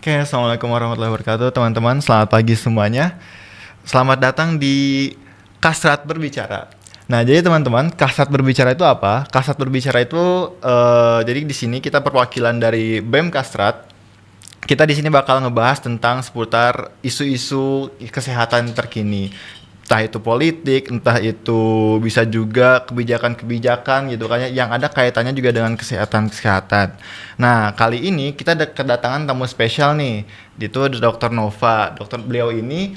Oke, assalamualaikum warahmatullahi wabarakatuh, teman-teman. Selamat pagi semuanya. Selamat datang di Kasrat Berbicara. Nah, jadi teman-teman, Kasrat Berbicara itu apa? Kasrat Berbicara itu, jadi di sini kita perwakilan dari BEM Kasrat. Kita di sini bakal ngebahas tentang seputar isu-isu kesehatan terkini. Entah itu politik, entah itu bisa juga kebijakan-kebijakan gitu kan ya, yang ada kaitannya juga dengan kesehatan-kesehatan. Nah, kali ini kita kedatangan tamu spesial nih. Itu Dr. Nova. Beliau ini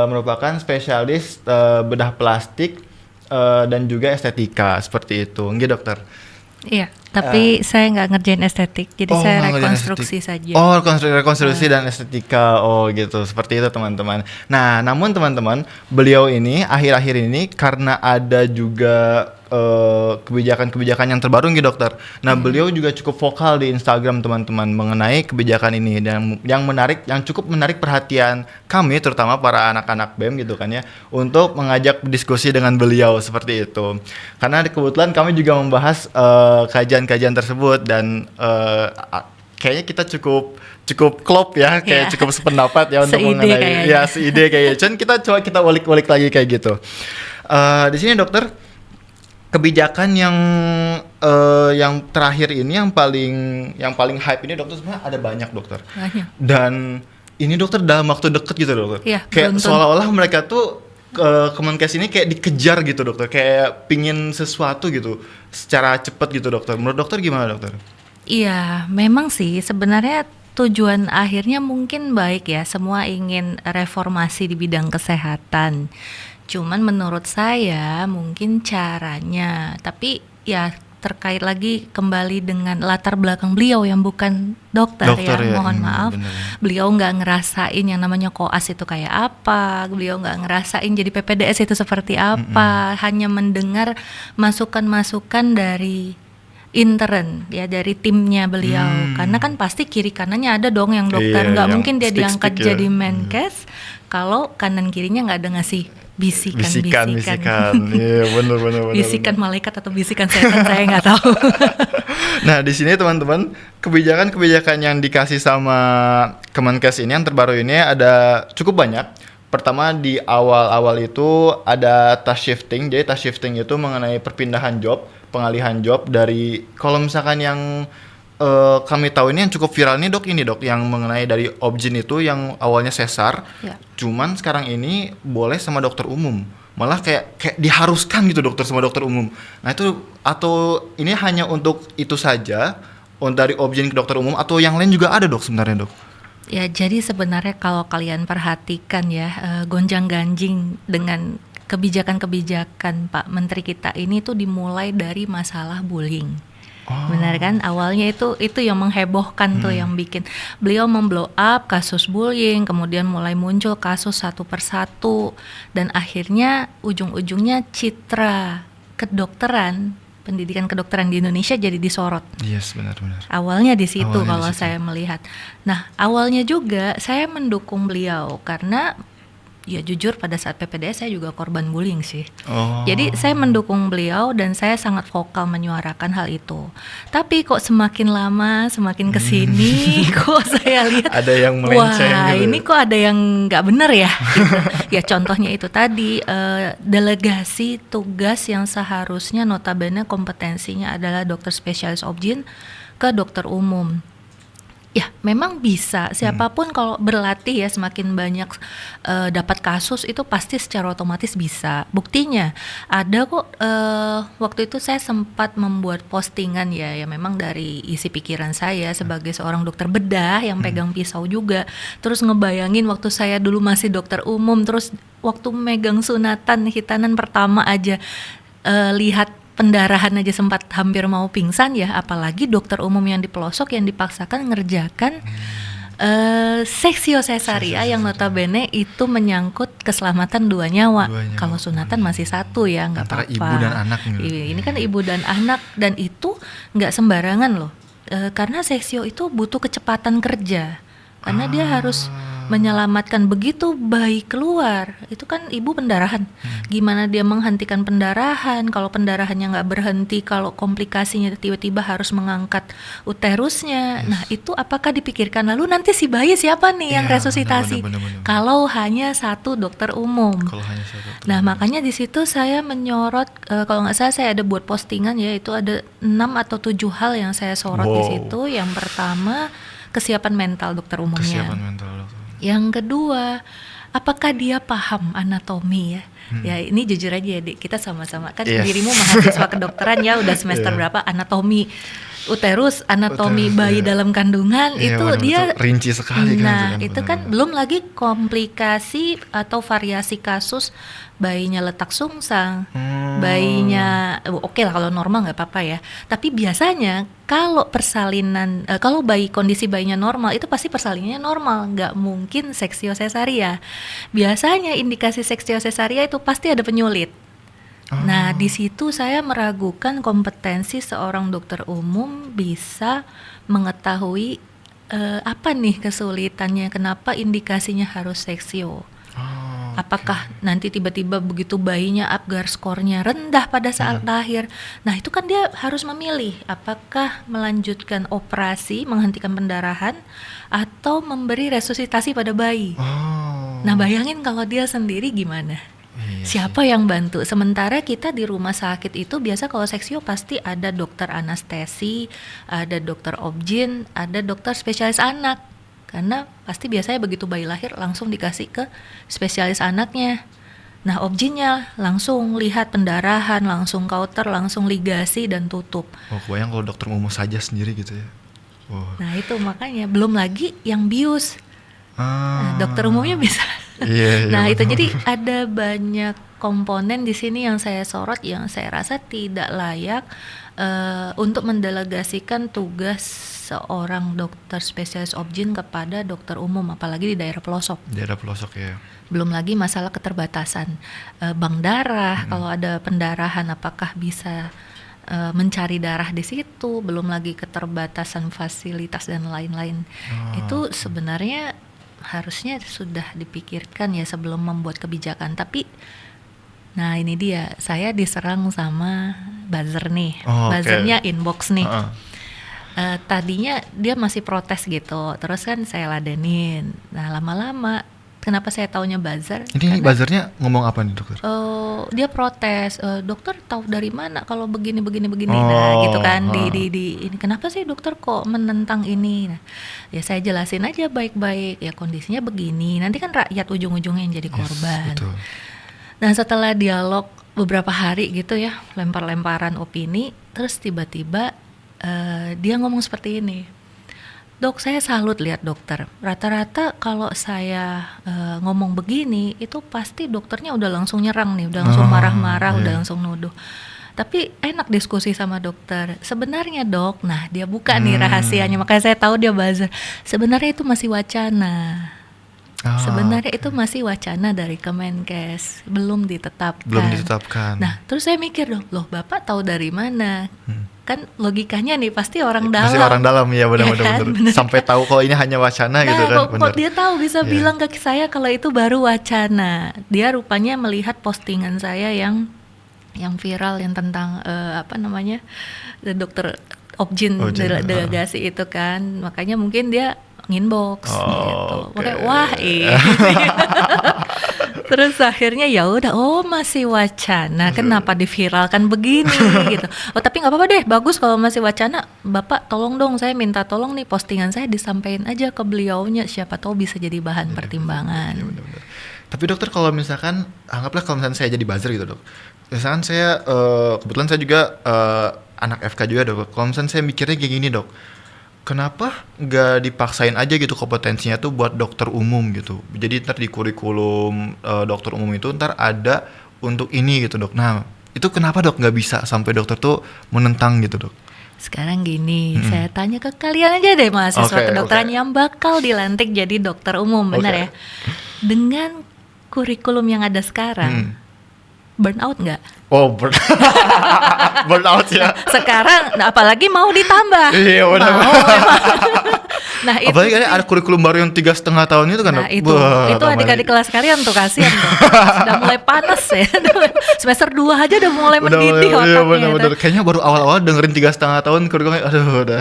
merupakan spesialis bedah plastik dan juga estetika seperti itu. Nggih, dokter? Iya, tapi saya nggak ngerjain estetik, jadi saya nggak ngerjain rekonstruksi estetik. saja. Oh, rekonstruksi dan estetika. Oh, gitu. Seperti itu, teman-teman. Nah, namun teman-teman, beliau ini akhir-akhir ini karena ada juga kebijakan-kebijakan yang terbaru nih, dokter. Nah, beliau juga cukup vokal di Instagram, teman-teman, mengenai kebijakan ini dan yang cukup menarik perhatian kami, terutama para anak-anak BEM gitu kan ya, untuk mengajak diskusi dengan beliau seperti itu. Karena kebetulan kami juga membahas kajian-kajian tersebut dan kayaknya kita cukup klop ya, kayak cukup sependapat ya untuk mengenai seide kayaknya. Cuman kita ulik-ulik lagi kayak gitu. Di sini, dokter, kebijakan yang terakhir ini yang paling hype ini, dokter, sebenarnya ada banyak, dokter. Banyak. Dan ini, dokter, dalam waktu dekat gitu, dokter. Iya, kayak seolah-olah mereka tuh Kemenkes ini kayak dikejar gitu, dokter, kayak pingin sesuatu gitu secara cepat gitu, dokter. Menurut dokter gimana, dokter? Iya, memang sih sebenarnya tujuan akhirnya mungkin baik ya, semua ingin reformasi di bidang kesehatan. Cuman menurut saya mungkin caranya, tapi ya terkait lagi kembali dengan latar belakang beliau yang bukan dokter ya, mohon maaf. Bener. Beliau nggak ngerasain yang namanya koas itu kayak apa, beliau nggak ngerasain jadi PPDS itu seperti apa, hanya mendengar masukan-masukan dari intern ya, dari timnya beliau. Karena kan pasti kiri kanannya ada dong yang dokter, nggak mungkin dia diangkat jadi Menkes kalau kanan kirinya nggak ada ngasih bisikan. Iya, benar. Bisikan malaikat atau bisikan setan, saya nggak tahu. Nah, di sini, teman-teman, kebijakan-kebijakan yang dikasih sama Kemenkes ini yang terbaru ini ada cukup banyak. Pertama, di awal-awal itu ada task shifting. Jadi task shifting itu mengenai perpindahan job, pengalihan job dari, kalau misalkan yang kami tahu ini yang cukup viral nih, dok, yang mengenai dari obgyn itu yang awalnya sesar, cuman sekarang ini boleh sama dokter umum, malah kayak diharuskan gitu, dokter, sama dokter umum. Nah itu, atau ini hanya untuk itu saja, dari obgyn ke dokter umum, atau yang lain juga ada, dok, sebenarnya, dok? Ya, jadi sebenarnya kalau kalian perhatikan ya, gonjang-ganjing dengan kebijakan-kebijakan Pak Menteri kita ini tuh dimulai dari masalah bullying. Benar kan, awalnya itu yang menghebohkan tuh, yang bikin beliau memblow up kasus bullying, kemudian mulai muncul kasus satu persatu, dan akhirnya ujung-ujungnya citra kedokteran, pendidikan kedokteran di Indonesia jadi disorot. Yes, benar. Awalnya di situ kalau saya melihat. Nah, awalnya juga saya mendukung beliau karena ya jujur pada saat PPDS saya juga korban bullying sih. Jadi saya mendukung beliau dan saya sangat vokal menyuarakan hal itu. Tapi kok semakin lama semakin kesini kok saya lihat ada yang melenceng. Wah, gitu. Ini kok ada yang nggak benar ya. Gitu. Ya contohnya itu tadi, delegasi tugas yang seharusnya notabene kompetensinya adalah dokter spesialis obgyn ke dokter umum. Ya memang bisa, siapapun kalau berlatih ya, semakin banyak dapat kasus itu pasti secara otomatis bisa. Buktinya ada kok, waktu itu saya sempat membuat postingan ya memang dari isi pikiran saya sebagai seorang dokter bedah yang pegang pisau juga. Terus ngebayangin waktu saya dulu masih dokter umum, terus waktu megang sunatan hitanan pertama aja, lihat pendarahan aja sempat hampir mau pingsan ya, apalagi dokter umum yang di pelosok yang dipaksakan ngerjakan seksio cesaria yang notabene itu menyangkut keselamatan dua nyawa. Kalau sunatan masih satu ya, nggak apa-apa. Ibu dan anak ini kan ibu dan anak, dan itu nggak sembarangan loh, karena seksio itu butuh kecepatan kerja, karena dia harus menyelamatkan. Begitu bayi keluar, itu kan ibu pendarahan. Gimana dia menghentikan pendarahan? Kalau pendarahannya nggak berhenti, kalau komplikasinya tiba-tiba harus mengangkat uterusnya. Nah itu apakah dipikirkan lalu nanti si bayi siapa nih yang Iya, resusitasi? benar. Kalau hanya satu dokter umum. Kalau hanya satu dokter Nah umum. makanya di situ saya menyorot, kalau nggak salah saya ada buat postingan ya, itu ada 6 atau 7 hal yang saya sorot di Wow. situ. Yang pertama, kesiapan mental dokter umumnya. Kesiapan mental dokter. Yang kedua, apakah dia paham anatomi ya? Ya ini jujur aja ya, Dik, kita sama-sama kan Yes. dirimu mahasiswa kedokteran ya, udah semester Iya. berapa, anatomi uterus, anatomi Uterus, bayi iya. dalam kandungan, Iya, itu benar-benar dia rinci sekali kan nah itu itu kan benar-benar. belum lagi komplikasi atau variasi kasus bayinya letak sungsang, bayinya oke lah kalau normal nggak apa-apa ya, tapi biasanya kalau persalinan kalau kondisi bayinya normal itu pasti persalinannya normal, nggak mungkin seksio sesaria. Biasanya indikasi seksio sesaria itu pasti ada penyulit. Nah, di situ saya meragukan kompetensi seorang dokter umum bisa mengetahui apa nih kesulitannya, kenapa indikasinya harus seksio. Apakah nanti tiba-tiba begitu bayinya Apgar skornya rendah pada saat lahir. Nah, itu kan dia harus memilih apakah melanjutkan operasi menghentikan pendarahan atau memberi resusitasi pada bayi. Nah, bayangin kalau dia sendiri gimana? Iya Siapa yang bantu? Sementara kita di rumah sakit itu biasa kalau seksio pasti ada dokter anestesi, ada dokter obgyn, ada dokter spesialis anak. Karena pasti biasanya begitu bayi lahir langsung dikasih ke spesialis anaknya. Nah, obgynnya langsung lihat pendarahan, langsung kauter, langsung ligasi dan tutup. Oh, kebayang kalau dokter umum saja sendiri gitu ya. Nah, itu makanya belum lagi yang bius. Nah, dokter umumnya bisa. Iya, Nah, itu betul. jadi ada banyak komponen di sini yang saya sorot yang saya rasa tidak layak untuk mendelegasikan tugas seorang dokter spesialis obgyn kepada dokter umum, apalagi di daerah pelosok. Daerah pelosok ya. Belum lagi masalah keterbatasan bank darah, kalau ada pendarahan apakah bisa mencari darah di situ, belum lagi keterbatasan fasilitas dan lain-lain. Itu sebenarnya harusnya sudah dipikirkan ya sebelum membuat kebijakan. Tapi nah ini dia, saya diserang sama buzzer nih. Buzzernya inbox nih. Tadinya dia masih protes gitu, terus kan saya ladenin. Nah, lama-lama kenapa saya taunya buzzer? Ini buzzernya ngomong apa nih, dokter? Dia protes, dokter tahu dari mana kalau begini. Nah, gitu kan di ini, kenapa sih dokter kok menentang ini? Nah, ya saya jelasin aja baik-baik, ya kondisinya begini. Nanti kan rakyat ujung-ujungnya yang jadi korban. Yes, betul. Nah, setelah dialog beberapa hari gitu ya, lempar-lemparan opini, terus tiba-tiba dia ngomong seperti ini. Dok, saya salut lihat dokter. Rata-rata kalau saya ngomong begini, itu pasti dokternya udah langsung nyerang nih, udah langsung marah-marah, udah langsung nuduh. Tapi enak diskusi sama dokter. Sebenarnya dok, nah dia buka nih rahasianya, makanya saya tahu dia buzzer. Sebenarnya itu masih wacana. Sebenarnya itu masih wacana dari Kemenkes, belum ditetapkan. Nah, terus saya mikir dong, loh Bapak tahu dari mana? Kan logikanya nih pasti orang dalam. Pasti orang dalam ya, benar-benar. Bener. Sampai tahu kalau ini hanya wacana gitu kan. Kok dia tahu bisa bilang ke saya kalau itu baru wacana. Dia rupanya melihat postingan saya yang viral yang tentang dokter obgyn delegasi itu kan. Makanya mungkin dia nginbox gitu. Makanya wah Terus akhirnya ya udah, masih wacana, kenapa diviralkan begini gitu. Tapi nggak apa-apa deh, bagus kalau masih wacana. Bapak tolong dong, saya minta tolong nih postingan saya disampaikan aja ke beliaunya, siapa tahu bisa jadi bahan pertimbangan. Ya, benar-benar. Tapi dokter kalau misalkan anggaplah kalau misalkan saya jadi buzzer gitu dok, misalkan saya kebetulan saya juga anak FK juga dok. Kalau misalkan saya mikirnya kayak gini dok, kenapa nggak dipaksain aja gitu kompetensinya tuh buat dokter umum gitu. Jadi ntar di kurikulum dokter umum itu ntar ada untuk ini gitu dok. Nah itu kenapa dok nggak bisa sampai dokter tuh menentang gitu dok? Sekarang gini, saya tanya ke kalian aja deh mahasiswa kedokteran yang bakal dilantik jadi dokter umum, benar ya? Dengan kurikulum yang ada sekarang, burnout nggak? Burnout ya. Sekarang, apalagi mau ditambah. Iya benar. Nah itu Apalagi kan sih. ada kurikulum baru yang 3,5 tahun itu kan. Nah Dok? itu Wah, adik-adik tambah- kelas kalian tuh kasihan tuh. Sudah mulai panas ya. Semester 2 aja udah mulai udah mendidih iya, otaknya. bener-bener. Gitu. Kayaknya baru awal-awal dengerin 3,5 tahun kurikulumnya, aduh udah.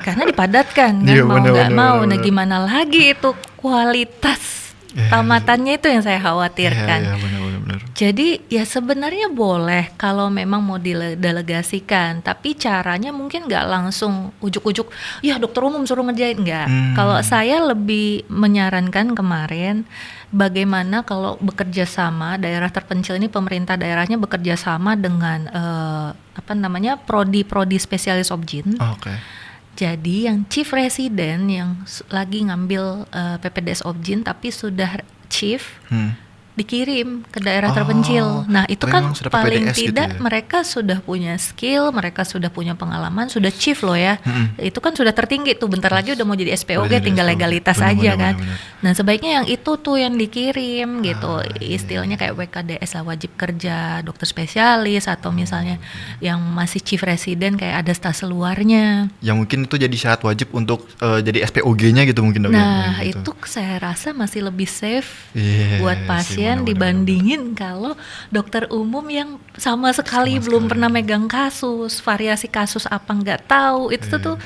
Karena dipadatkan kan, Iya, mau nggak bener-bener, mau. Nah bener-bener. gimana lagi itu kualitas Iya, tamatannya itu yang saya Iya, khawatirkan. iya, bener-bener. Jadi ya sebenarnya boleh kalau memang mau didelegasikan, tapi caranya mungkin nggak langsung ujuk-ujuk, ya dokter umum suruh ngerjain, nggak. Kalau saya lebih menyarankan kemarin, bagaimana kalau bekerja sama daerah terpencil ini, pemerintah daerahnya bekerja sama dengan prodi spesialis objin. Oke. Jadi yang chief resident yang lagi ngambil PPDS Objin tapi sudah chief dikirim ke daerah Oh, terpencil. Nah itu tapi kan memang sudah paling PPDS gitu tidak ya? mereka sudah punya skill, mereka sudah punya pengalaman, sudah chief loh ya. Itu kan sudah tertinggi tuh, bentar lagi udah mau jadi SPOG, Udah jadi tinggal SPOG. legalitas Bener, aja bener, kan. bener. Nah sebaiknya yang itu tuh yang dikirim gitu, iya, istilahnya kayak WKDS lah, wajib kerja dokter spesialis, atau misalnya yang masih chief resident kayak ada stase luarnya. Yang mungkin itu jadi syarat wajib untuk jadi SPOG-nya gitu mungkin, Dok, ya? Nah Gitu. itu saya rasa masih lebih safe Iya buat sih, pasien bener-bener. dibandingin kalau dokter umum yang sama sekali belum pernah megang kasus, variasi kasus apa nggak tahu, itu tuh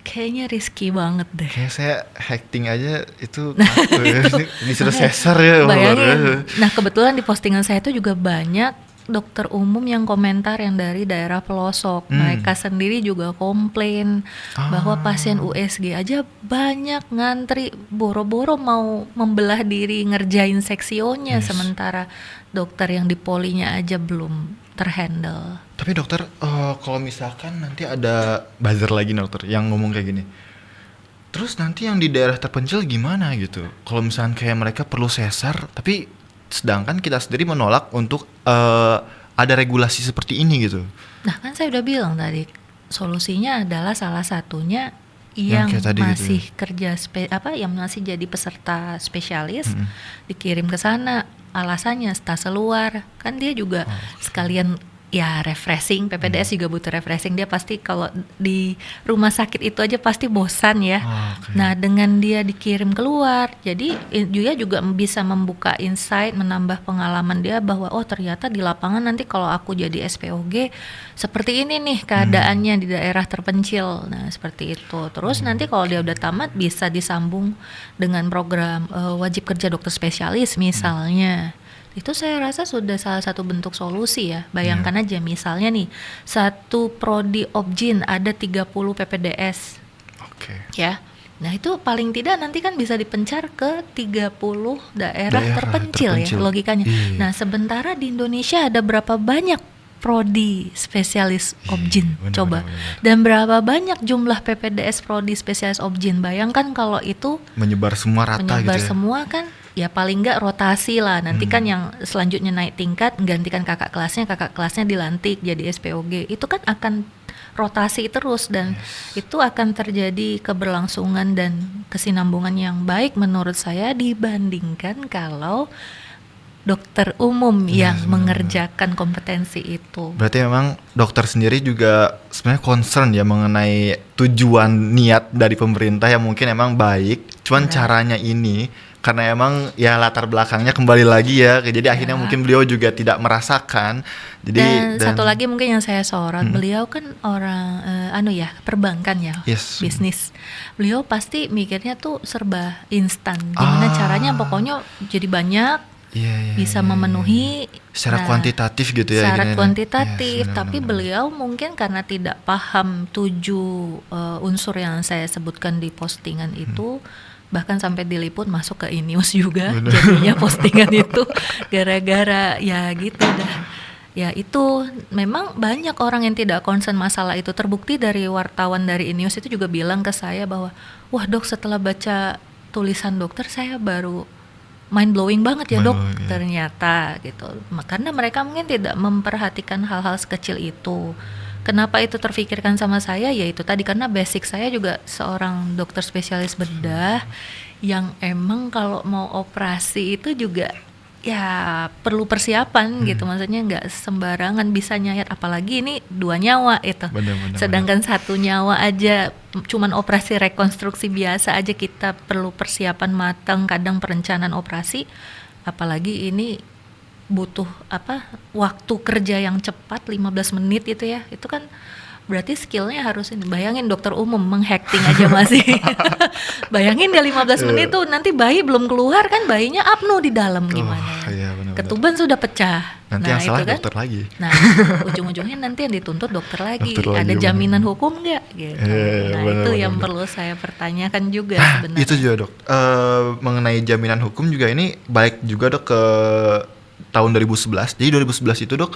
kayaknya risky banget deh. Kayak saya hacking aja itu takut ya. Disuruh sesar ya. Bayangin. Nah kebetulan di postingan saya itu juga banyak dokter umum yang komentar yang dari daerah pelosok. Mereka sendiri juga komplain bahwa pasien USG aja banyak ngantri, boro-boro mau membelah diri ngerjain seksionya, sementara dokter yang di polinya aja belum terhandle. Tapi dokter, kalau misalkan nanti ada buzzer lagi nih, dokter yang ngomong kayak gini, terus nanti yang di daerah terpencil gimana gitu? Kalau misalkan kayak mereka perlu sesar, tapi sedangkan kita sendiri menolak untuk ada regulasi seperti ini gitu. Nah kan saya udah bilang tadi, solusinya adalah salah satunya Yang yang kayak tadi gitu masih kerja yang masih jadi peserta spesialis dikirim ke sana. Alasannya stase luar, kan dia juga sekalian ya refreshing. PPDS juga butuh refreshing. Dia pasti kalau di rumah sakit itu aja pasti bosan ya. Oke. Nah dengan dia dikirim keluar, jadi dia juga bisa membuka insight, menambah pengalaman dia bahwa oh ternyata di lapangan nanti kalau aku jadi SPOG seperti ini nih keadaannya di daerah terpencil. Nah seperti itu. Terus nanti kalau dia udah tamat bisa disambung dengan program wajib kerja dokter spesialis misalnya. Itu saya rasa sudah salah satu bentuk solusi ya. Bayangkan aja misalnya nih, satu prodi Objin ada 30 PPDS Oke. ya. Nah itu paling tidak nanti kan bisa dipencar ke 30 daerah Daerah terpencil ya terpencil. logikanya. Iya. Nah sementara di Indonesia ada berapa banyak prodi spesialis Objin benar, coba. benar. Dan berapa banyak jumlah PPDS prodi spesialis Objin. Bayangkan kalau itu Menyebar semua rata menyebar gitu ya. semua kan, ya paling nggak rotasi lah. Nanti kan yang selanjutnya naik tingkat gantikan kakak kelasnya dilantik jadi SPOG. Itu kan akan rotasi terus dan itu akan terjadi keberlangsungan dan kesinambungan yang baik menurut saya dibandingkan kalau dokter umum yang mengerjakan kompetensi itu. Berarti memang dokter sendiri juga sebenarnya concern ya mengenai tujuan niat dari pemerintah yang mungkin emang baik, cuman caranya ini karena emang ya latar belakangnya kembali lagi ya, jadi akhirnya mungkin beliau juga tidak merasakan. Jadi Dan satu lagi mungkin yang saya sorot, beliau kan orang perbankan ya, Yes. bisnis. Beliau pasti mikirnya tuh serba instan. Gimana caranya pokoknya jadi banyak, Iya, bisa memenuhi secara kuantitatif gitu ya. syarat gini. kuantitatif. Yes, Tapi benar-benar. beliau mungkin karena tidak paham 7 unsur yang saya sebutkan di postingan itu, bahkan sampai diliput masuk ke Inews juga jadinya postingan itu gara-gara ya gitu dah. Ya itu memang banyak orang yang tidak concern masalah itu. Terbukti dari wartawan dari Inews itu juga bilang ke saya bahwa wah dok, setelah baca tulisan dokter saya baru mind blowing banget ya dok, Mind-blowing, ya. ternyata gitu. Karena mereka mungkin tidak memperhatikan hal-hal sekecil itu. Kenapa itu terfikirkan sama saya? Ya itu tadi, karena basic saya juga seorang dokter spesialis bedah yang emang kalau mau operasi itu juga ya perlu persiapan gitu, maksudnya nggak sembarangan bisa nyayat, apalagi ini 2 nyawa itu. Benar-benar. Sedangkan 1 nyawa aja cuman operasi rekonstruksi biasa aja kita perlu persiapan matang, kadang perencanaan operasi, apalagi ini butuh waktu kerja yang cepat 15 menit itu ya, itu kan berarti skillnya harus ini. Bayangin dokter umum menghacking aja masih bayangin gak 15 menit tuh nanti bayi belum keluar kan, bayinya apnu di dalam gimana, Iya, benar-benar. ketuban sudah pecah, Nanti yang salah dokter lagi. Nah ujung-ujungnya nanti yang dituntut dokter lagi. Dokter lagi, ada benar. jaminan hukum nggak gitu. Nah benar, itu yang benar. perlu saya pertanyakan juga Nah, sebenarnya. itu juga dok. Mengenai jaminan hukum juga ini balik juga dok ke tahun 2011. Jadi 2011 itu dok,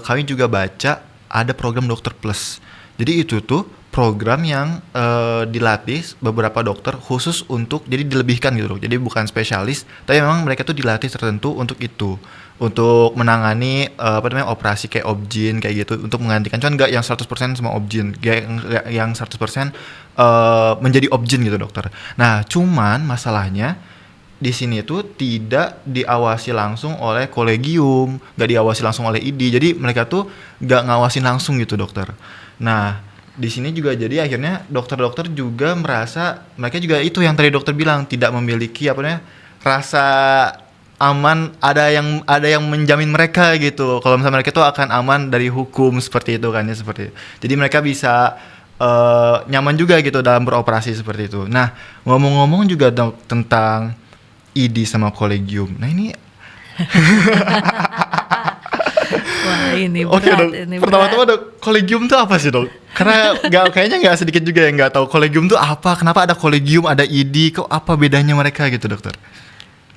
kami juga baca ada program dokter plus. Jadi itu tuh program yang dilatih beberapa dokter khusus untuk, jadi dilebihkan gitu dok. Jadi bukan spesialis, tapi memang mereka tuh dilatih tertentu untuk itu, untuk menangani operasi kayak obgyn kayak gitu, untuk menggantikan, cuman nggak yang 100% sama obgyn, nggak yang 100% menjadi obgyn gitu dokter. Nah cuman masalahnya di sini tuh tidak diawasi langsung oleh kolegium, nggak diawasi langsung oleh ID, jadi mereka tuh nggak ngawasin langsung gitu dokter. Nah di sini juga jadi akhirnya dokter-dokter juga merasa mereka juga itu yang tadi dokter bilang, tidak memiliki rasa aman, ada yang menjamin mereka gitu kalau misalnya mereka tuh akan aman dari hukum seperti itu kan ya, seperti itu. Jadi mereka bisa nyaman juga gitu dalam beroperasi seperti itu. Nah ngomong-ngomong juga dok tentang ID sama kolegium. Nah ini Wah ini oke berat, dok. ini Pertama-tama berat. dok, kolegium tuh apa sih dok? Karena kayaknya nggak sedikit juga yang nggak tahu kolegium tuh apa. Kenapa ada kolegium, ada ID, kok apa bedanya mereka gitu dokter?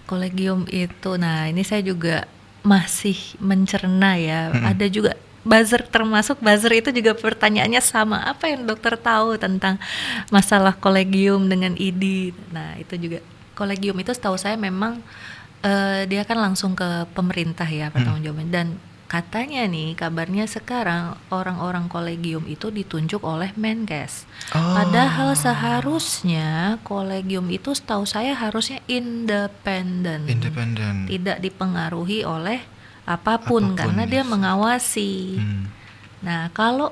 Kolegium itu, nah ini saya juga masih mencerna ya. Ada juga buzzer, termasuk buzzer itu juga pertanyaannya sama, apa yang dokter tahu tentang masalah kolegium dengan ID. Nah itu juga, kolegium itu setahu saya memang dia kan langsung ke pemerintah ya pertanggungjawabannya, dan katanya nih kabarnya sekarang orang-orang kolegium itu ditunjuk oleh Menkes. Padahal seharusnya kolegium itu setahu saya harusnya independen. Tidak dipengaruhi oleh apapun karena dia mengawasi. Nah, kalau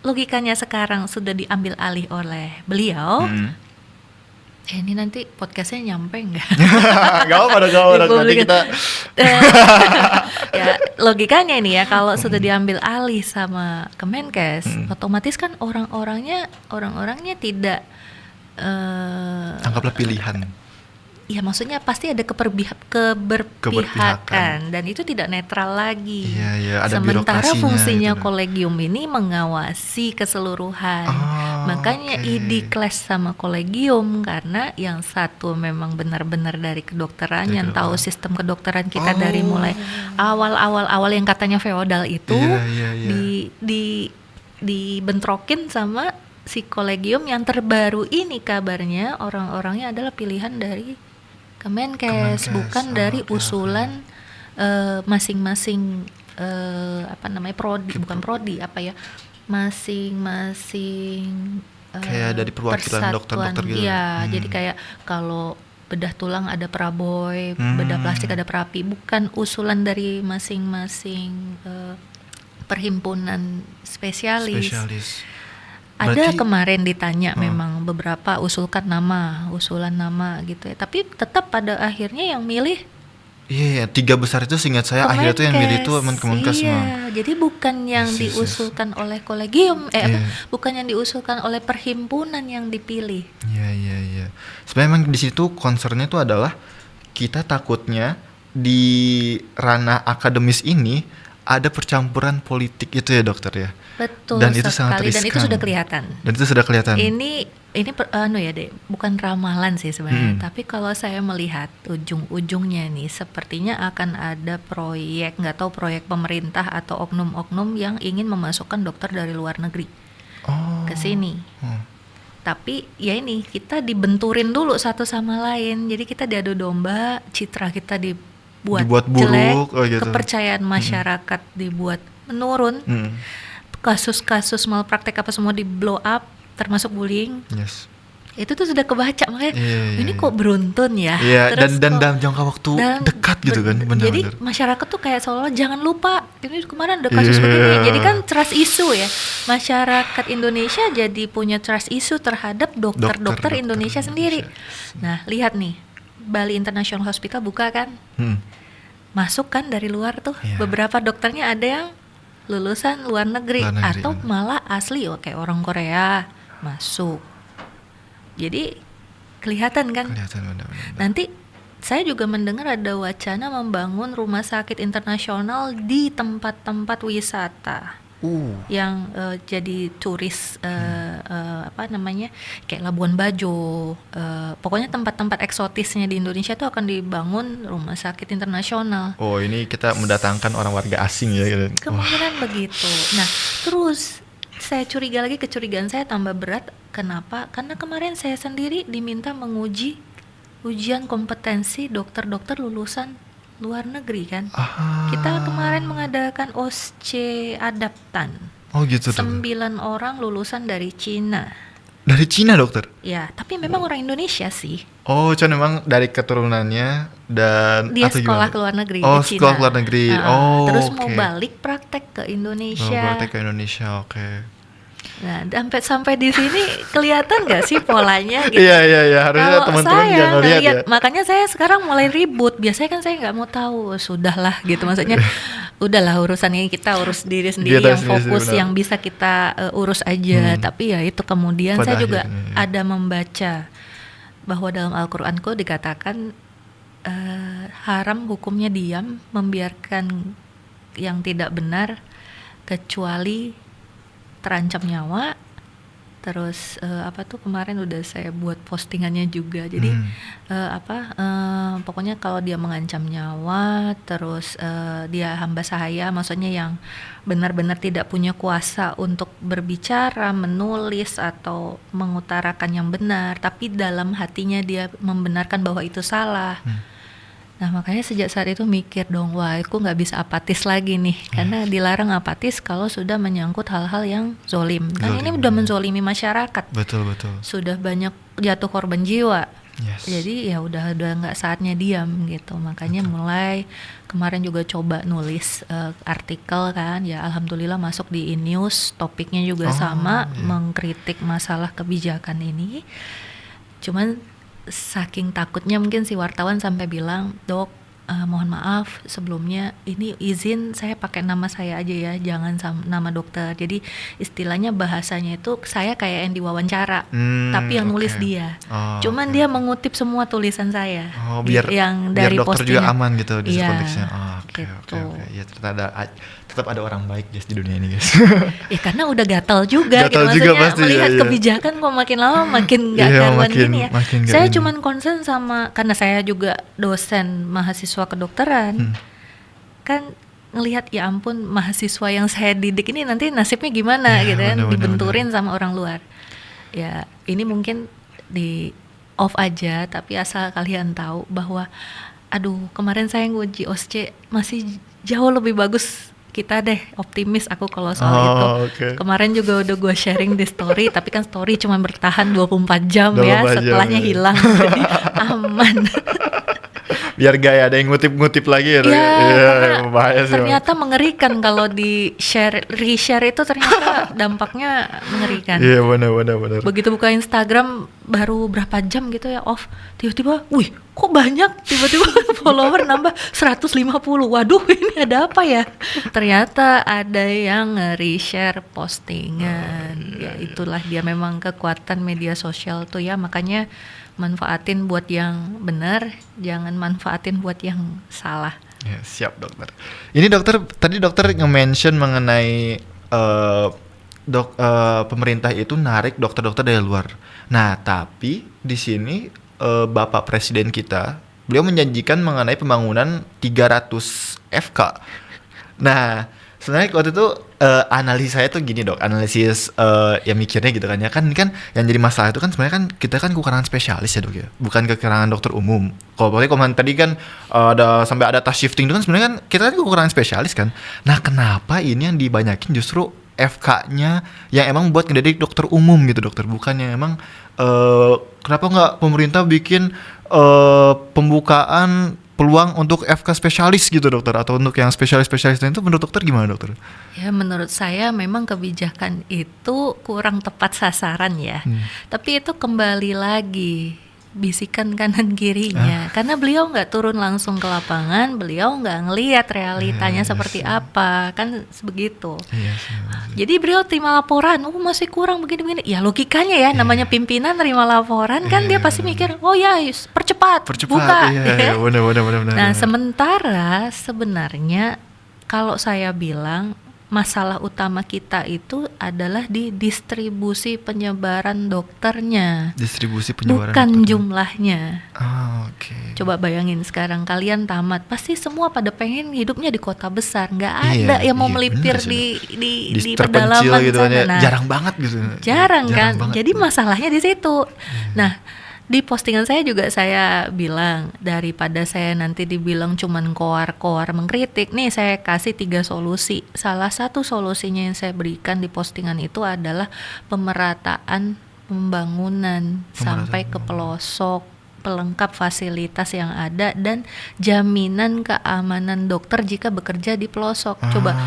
logikanya sekarang sudah diambil alih oleh beliau, ini nanti podcastnya nyampe nggak? Gak apa-apa dok, nanti kita ya logikanya ini ya, kalau sudah diambil alih sama Kemenkes, otomatis kan orang-orangnya tidak anggaplah pilihan. ya maksudnya pasti ada keberpihakan dan itu tidak netral lagi. Iya, ada sementara birokrasinya fungsinya gitu. kolegium ini mengawasi keseluruhan. Makanya ID class sama kolegium, karena yang satu memang benar-benar dari kedokteran, yang tahu sistem kedokteran kita dari mulai awal yang katanya feodal itu, dibentrokin sama si kolegium yang terbaru ini. Kabarnya orang-orangnya adalah pilihan dari Kemenkes, bukan dari usulan masing-masing prodi, bukan prodi, masing-masing kayak dari perwakilan dokter-dokter gitu. Iya, jadi kayak kalau bedah tulang ada Praboy, bedah plastik ada Prapi, bukan usulan dari masing-masing perhimpunan spesialis. Ada kemarin ditanya memang beberapa usulan nama gitu ya, tapi tetap pada akhirnya yang milih. Iya, 3 besar itu seingat saya akhirnya tuh yang milih tuh Kemenkes. Iya, jadi bukan yang diusulkan oleh kolegium, bukan yang diusulkan oleh perhimpunan yang dipilih. Iya. Sebenarnya memang di situ concernnya tuh adalah kita takutnya di ranah akademis ini ada percampuran politik itu ya dokter ya. Betul. Dan itu sangat riskan. Dan itu sudah kelihatan. Ini bukan ramalan sih sebenarnya, tapi kalau saya melihat ujung-ujungnya nih sepertinya akan ada proyek, nggak tahu proyek pemerintah atau oknum-oknum yang ingin memasukkan dokter dari luar negeri ke sini. Tapi ya ini kita dibenturin dulu satu sama lain, jadi kita diadu domba, citra kita dibuat jelek, gitu. Kepercayaan masyarakat dibuat menurun. Kasus-kasus malpraktek apa semua di blow up, termasuk bullying. Itu tuh sudah kebaca, makanya ini Iya. kok beruntun ya. Iya, Terus dan kok dalam jangka waktu dalam dekat gitu kan, jadi benar-benar. masyarakat tuh kayak seolah jangan lupa ini kemarin ada kasus Iya. begini. Jadi kan trust issue ya. Masyarakat Indonesia jadi punya trust issue terhadap dokter-dokter Indonesia sendiri. Nah, lihat nih. Bali International Hospital buka kan? Hmm. Masuk kan dari luar tuh. Iya. Beberapa dokternya ada yang lulusan luar negeri, Luar negeri, atau benar. malah asli kayak orang Korea masuk. Jadi kelihatan kan? Kelihatan benar-benar. Nanti saya juga mendengar ada wacana membangun rumah sakit internasional di tempat-tempat wisata yang jadi turis apa namanya kayak Labuan Bajo, pokoknya tempat-tempat eksotisnya di Indonesia itu akan dibangun rumah sakit internasional. Oh, ini kita mendatangkan orang warga asing ya gitu. Wah, Kemungkinan begitu. Nah, terus saya curiga lagi, kecurigaan saya tambah berat. Kenapa? Karena kemarin saya sendiri diminta menguji ujian kompetensi dokter-dokter lulusan luar negeri kan. Kita kemarin mengadakan OSCE Adaptan. Oh gitu, 9 dokter. orang lulusan dari Cina. Dari Cina, dokter? Ya, tapi memang orang Indonesia sih. Oh, cuman memang dari keturunannya dan Dia atau sekolah gimana? ke luar negeri Oh, di Cina. sekolah ke luar negeri. Oh, terus oke. mau balik praktek ke Indonesia. Oh, praktek ke Indonesia, oke. Nah, sampai di sini kelihatan nggak sih polanya gitu? Iya, harusnya Kalau teman-teman saya nggak ngeliat ya. makanya saya sekarang mulai ribut. Biasanya kan saya nggak mau tahu, sudahlah gitu. Maksudnya, udahlah urusan ini kita urus diri sendiri, Kita yang sendiri, fokus, benar. yang bisa kita urus aja. Tapi ya itu kemudian Pada saya juga akhirnya, ya. ada membaca bahwa dalam Al-Qur'anku dikatakan haram hukumnya diam, membiarkan yang tidak benar kecuali terancam nyawa. Terus apa tuh kemarin udah saya buat postingannya juga. Jadi pokoknya kalau dia mengancam nyawa, terus dia hamba sahaya, maksudnya yang benar-benar tidak punya kuasa untuk berbicara, menulis atau mengutarakan yang benar, tapi dalam hatinya dia membenarkan bahwa itu salah. Nah, makanya sejak saat itu mikir dong, wah aku nggak bisa apatis lagi nih, karena dilarang apatis kalau sudah menyangkut hal-hal yang zolim. Kan ini Zolim, udah menzolimi masyarakat, Betul. sudah banyak jatuh korban jiwa. Yes. Jadi ya udah nggak saatnya diam gitu. Makanya mulai kemarin juga coba nulis artikel kan, ya alhamdulillah masuk di e-news, topiknya juga sama, iya. mengkritik masalah kebijakan ini. Cuman saking takutnya mungkin si wartawan sampai bilang, "Dok, mohon maaf sebelumnya ini izin saya pakai nama saya aja ya, jangan nama dokter." Jadi istilahnya bahasanya itu saya kayak yang diwawancara, tapi yang nulis oke. Oh, Oh, cuman oke. dia mengutip semua tulisan saya. Oh, biar yang biar dari dokter postingan. juga aman gitu di Iya, konteksnya. Oh, oke. gitu. Ya tetap ada orang baik guys di dunia ini guys. Ya karena udah gatal juga Gatal gitu, juga maksudnya pasti, melihat iya. kebijakan kok makin lama makin nggak Iya, karuan makin- gini ya. makin nggak Saya ini. cuman concern sama, karena saya juga dosen mahasiswa kedokteran, kan ngelihat ya ampun mahasiswa yang saya didik ini nanti nasibnya gimana Iya, gitu kan, benar, dibenturin sama orang luar. Ya ini mungkin di off aja, tapi asal kalian tahu bahwa aduh kemarin saya nguji OSCE masih jauh lebih bagus kita deh, optimis aku kalau soal itu. Oke. Kemarin juga udah gue sharing di story, tapi kan story cuma bertahan 24 jam ya, 24 jam, setelahnya ya. hilang, jadi aman. Biar gak ada yang ngutip-ngutip lagi ya. Dok? Ya, karena bahaya sih. ternyata mengerikan kalau di reshare itu ternyata dampaknya mengerikan. Iya, benar. Begitu buka Instagram baru berapa jam gitu ya off, tiba-tiba, wih kok banyak, tiba-tiba follower nambah 150. Waduh, ini ada apa ya? Ternyata ada yang nge-reshare postingan. Ya itulah dia memang kekuatan media sosial tuh ya, makanya manfaatin buat yang benar, jangan manfaatin buat yang salah. Ya, siap dokter. Ini dokter tadi dokter nge-mention mengenai pemerintah itu narik dokter-dokter dari luar. Nah, tapi di sini Bapak Presiden kita, beliau menjanjikan mengenai pembangunan 300 FK. Nah, sebenarnya waktu itu analisis saya tuh gini dok, analisis ya mikirnya gitu kan ya, kan yang jadi masalah itu kan sebenarnya kan kita kan kekurangan spesialis ya dok ya, bukan kekurangan dokter umum. Kalau boleh komen tadi kan sampai ada task shifting itu kan sebenarnya kan kita kan kekurangan spesialis kan. Nah kenapa ini yang dibanyakin justru FK-nya yang emang buat ngedidik dokter umum gitu dokter, bukannya emang kenapa nggak pemerintah bikin pembukaan peluang untuk FK spesialis gitu dokter, atau untuk yang spesialis-spesialis itu menurut dokter gimana dokter? Ya menurut saya memang kebijakan itu kurang tepat sasaran ya. Tapi itu kembali lagi bisikan kanan kirinya. Karena beliau nggak turun langsung ke lapangan, beliau nggak ngelihat realitanya seperti apa, kan begitu. Jadi beliau terima laporan, oh masih kurang begini-begini. Ya logikanya ya, namanya pimpinan terima laporan kan dia pasti mikir, oh ya percepat buka. Iya, benar. Nah sementara sebenarnya kalau saya bilang masalah utama kita itu adalah di distribusi penyebaran dokternya, Distribusi penyebaran bukan dokternya. jumlahnya. Oke. Coba bayangin sekarang kalian tamat, pasti semua pada pengen hidupnya di kota besar, nggak ada yang mau melipir bener di di pedalaman terpencil gitu kan sana. ya. Nah, Jarang banget gitu. jarang kan. banget. Jadi masalahnya di situ. Nah, di postingan saya juga saya bilang, daripada saya nanti dibilang cuman koar-koar mengkritik, nih saya kasih 3 solusi. Salah satu solusinya yang saya berikan di postingan itu adalah pemerataan pembangunan sampai ke pelosok, pelengkap fasilitas yang ada, dan jaminan keamanan dokter jika bekerja di pelosok. Coba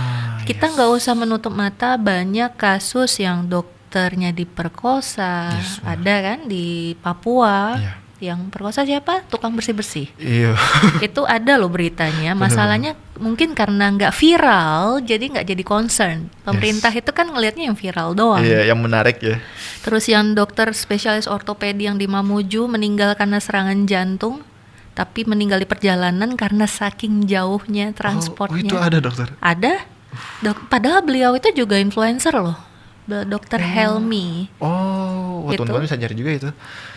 kita nggak usah menutup mata, banyak kasus yang dokternya diperkosa, ada kan di Papua. Yang perkosa siapa? Tukang bersih-bersih. Iya. Itu ada loh beritanya. Masalahnya mungkin karena nggak viral, jadi nggak jadi concern. Pemerintah itu kan ngelihatnya yang viral doang. Iya, yang menarik ya. Terus yang dokter spesialis ortopedi yang di Mamuju meninggal karena serangan jantung, tapi meninggal di perjalanan karena saking jauhnya transportnya. Oh, itu ada dokter? Ada. Padahal beliau itu juga influencer loh. Dokter Helmi. Oh, teman-teman bisa cari juga itu.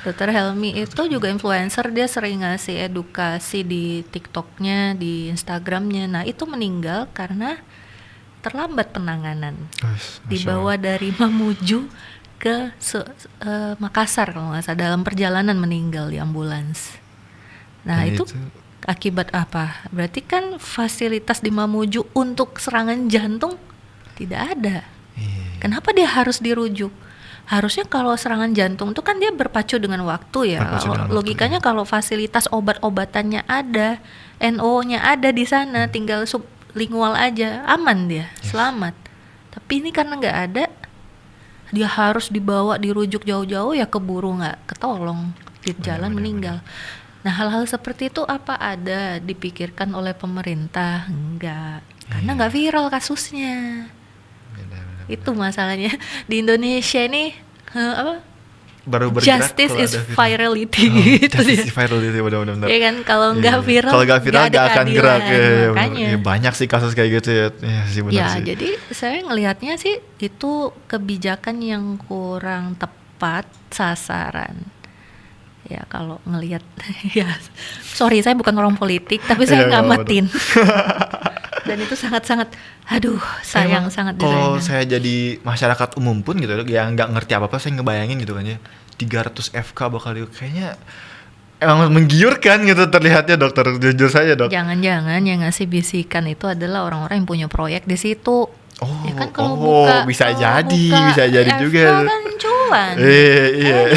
Dokter Helmi itu juga influencer, dia sering ngasih edukasi di TikToknya, di Instagramnya. Nah itu meninggal karena terlambat penanganan. Dibawa dari Mamuju ke Makassar kalau nggak salah, dalam perjalanan meninggal di ambulans. Nah itu akibat apa? Berarti kan fasilitas di Mamuju untuk serangan jantung tidak ada. Kenapa dia harus dirujuk? Harusnya kalau serangan jantung itu kan dia berpacu dengan waktu ya. Logikanya kalau fasilitas obat-obatannya ada, NO-nya ada di sana, tinggal sublingual aja, aman dia, selamat. Tapi ini karena nggak ada, dia harus dibawa, dirujuk jauh-jauh, ya keburu nggak ketolong di jalan meninggal. Nah hal-hal seperti itu apa ada dipikirkan oleh pemerintah? Enggak, karena nggak viral kasusnya. Itu masalahnya di Indonesia ini baru bergerak justice is virality gitu. Justice is virality, benar-benar. Ya kan, kalau nggak viral, kalau nggak viral nggak akan gerak ya. Makanya. Ya, banyak sih kasus kayak gitu ya. Ya sih benar sih. Jadi saya ngelihatnya sih itu kebijakan yang kurang tepat sasaran. Ya kalau ngelihat ya, sorry saya bukan orang politik, tapi saya ngamatin. Dan itu sangat-sangat, aduh sayang, sangat disayangkan. Kalau saya jadi masyarakat umum pun gitu yang nggak ngerti apa-apa, saya ngebayangin gitu kan ya 300 FK bakal kayaknya emang menggiurkan gitu terlihatnya dokter, jujur saja dok. Jangan-jangan yang ngasih bisikan itu adalah orang-orang yang punya proyek di situ. Ya kan kalau bisa jadi FK juga. Kan cuan. Iya.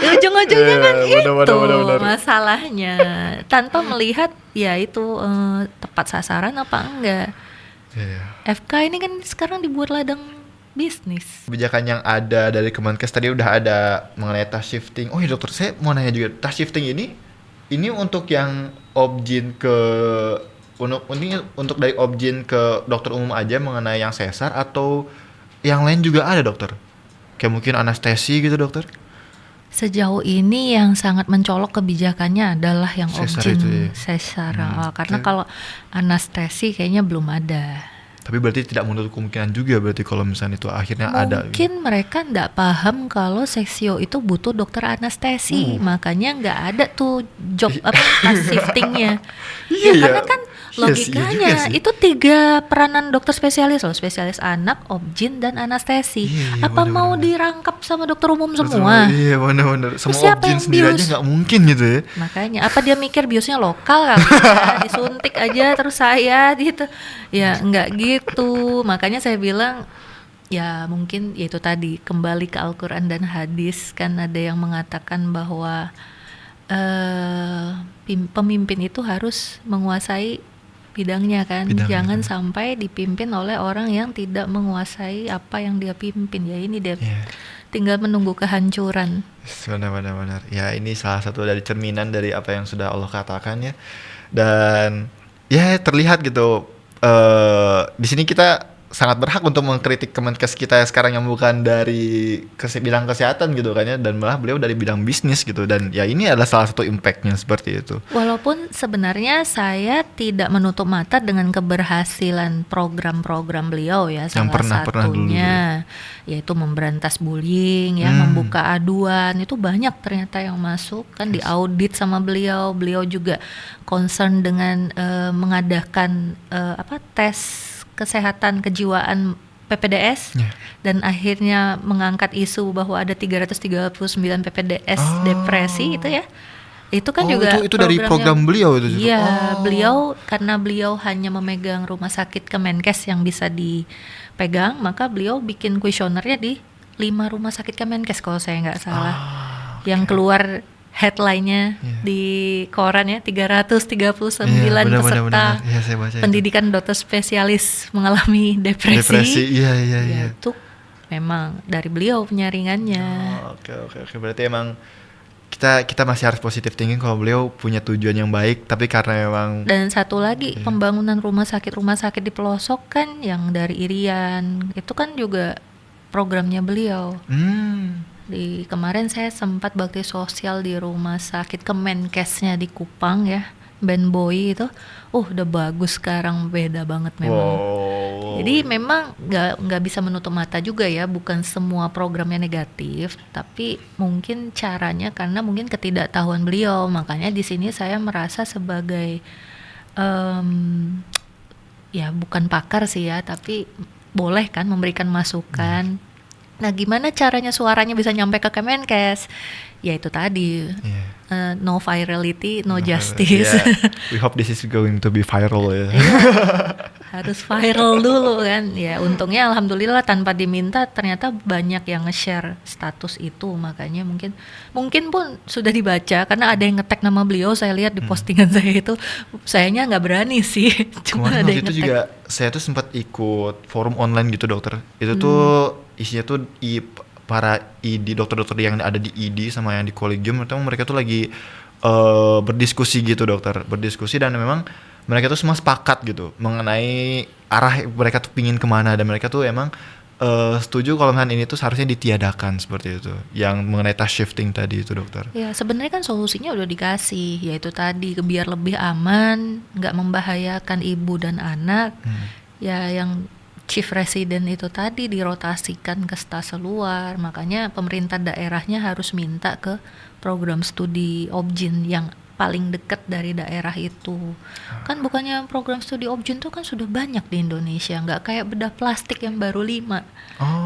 Ujung-ujungnya kan bener. Masalahnya tanpa melihat ya itu tepat sasaran apa enggak. FK ini kan sekarang dibuat ladang bisnis. Kebijakan yang ada dari Kemenkes tadi udah ada mengenai task shifting. Oh iya dokter, saya mau nanya juga, task shifting ini untuk yang objin ke untuk dari objin ke dokter umum aja mengenai yang sesar, atau yang lain juga ada dokter? Kayak mungkin anestesi gitu dokter? Sejauh ini yang sangat mencolok kebijakannya adalah yang sesar objin sesar. Karena kalau anestesi kayaknya belum ada. Tapi berarti tidak menutup kemungkinan juga berarti kalau misalnya itu akhirnya ada. Mungkin mereka nggak paham kalau seksio itu butuh dokter anestesi, makanya nggak ada tuh job task shiftingnya. Ya karena kan Iya sih, iya juga Logikanya sih. itu 3 peranan dokter spesialis loh, spesialis anak, obgyn, dan anestesi. Iya, Apa bener mau bener. dirangkap sama dokter umum Betul, semua? iya bener-bener. Terus Sama siapa objin yang sendiri aja bius? nggak mungkin gitu ya. Makanya, apa dia mikir biusnya lokal kali ya, disuntik aja terus saya gitu. Ya nggak gitu. Makanya saya bilang ya mungkin ya itu tadi kembali ke Al-Quran dan hadis, kan ada yang mengatakan bahwa pemimpin itu harus menguasai bidangnya kan. Bidangnya, Jangan bener. sampai dipimpin oleh orang yang tidak menguasai apa yang dia pimpin. Ya ini dia Iya. tinggal menunggu kehancuran. Benar-benar. Ya ini salah satu dari cerminan dari apa yang sudah Allah katakan ya. Dan ya terlihat gitu. Di sini kita sangat berhak untuk mengkritik Kemenkes kita sekarang yang bukan dari bidang kesehatan gitu kan ya, dan malah beliau dari bidang bisnis gitu, dan ya ini adalah salah satu impactnya seperti itu. Walaupun sebenarnya saya tidak menutup mata dengan keberhasilan program-program beliau ya, salah pernah dulu satunya yaitu memberantas bullying ya, membuka aduan, itu banyak ternyata yang masuk kan diaudit sama beliau. Beliau juga concern dengan mengadakan tes kesehatan kejiwaan PPDS Ya. dan akhirnya mengangkat isu bahwa ada 339 PPDS depresi itu ya. Itu kan Oh, juga itu dari programnya. program beliau itu justru. Iya, Oh. beliau karena beliau hanya memegang rumah sakit Kemenkes yang bisa dipegang, maka beliau bikin kuesionernya di 5 rumah sakit Kemenkes kalau saya nggak salah. Yang keluar headline-nya di koran ya, 339 Iya, peserta Iya, saya baca itu. pendidikan dokter spesialis mengalami depresi. Depresi, iya. Ya, itu memang dari beliau penyaringannya. Oke. Berarti emang kita masih harus positif thinking kalau beliau punya tujuan yang baik, tapi karena memang Dan satu lagi pembangunan rumah sakit di pelosok kan yang dari Irian itu kan juga programnya beliau. Di kemarin saya sempat bakti sosial di rumah sakit Kemenkesnya di Kupang ya, Ben Boy itu, udah bagus sekarang, beda banget memang. wow. Jadi memang nggak bisa menutup mata juga ya, bukan semua programnya negatif, tapi mungkin caranya karena mungkin ketidaktahuan beliau. Makanya di sini saya merasa sebagai ya bukan pakar sih ya, tapi boleh kan memberikan masukan. Nah, gimana caranya suaranya bisa nyampe ke Kemenkes? Ya itu tadi, no virality, no justice. Yeah. We hope this is going to be viral ya. Harus viral dulu kan. Ya untungnya alhamdulillah tanpa diminta ternyata banyak yang nge-share status itu. Makanya mungkin pun sudah dibaca karena ada yang nge-tag nama beliau. Saya lihat di postingan saya itu, sayanya nggak berani sih. Cuma Kemarin ada waktu yang itu nge-tag. juga saya tuh sempat ikut forum online gitu dokter. Itu tuh isinya tuh para ID, dokter-dokter yang ada di ID sama yang di kolegium, itu mereka tuh lagi berdiskusi gitu dokter, berdiskusi, dan memang mereka tuh semua sepakat gitu mengenai arah mereka tuh pingin kemana, dan mereka tuh emang setuju kalau kan ini tuh seharusnya ditiadakan seperti itu, yang mengenai task shifting tadi itu dokter. Ya sebenarnya kan solusinya udah dikasih, yaitu tadi biar lebih aman, nggak membahayakan ibu dan anak. Ya yang chief resident itu tadi dirotasikan ke stase luar, makanya pemerintah daerahnya harus minta ke program studi obgyn yang paling dekat dari daerah itu. Kan bukannya program studi obgyn tuh kan sudah banyak di Indonesia, nggak kayak bedah plastik yang baru 5.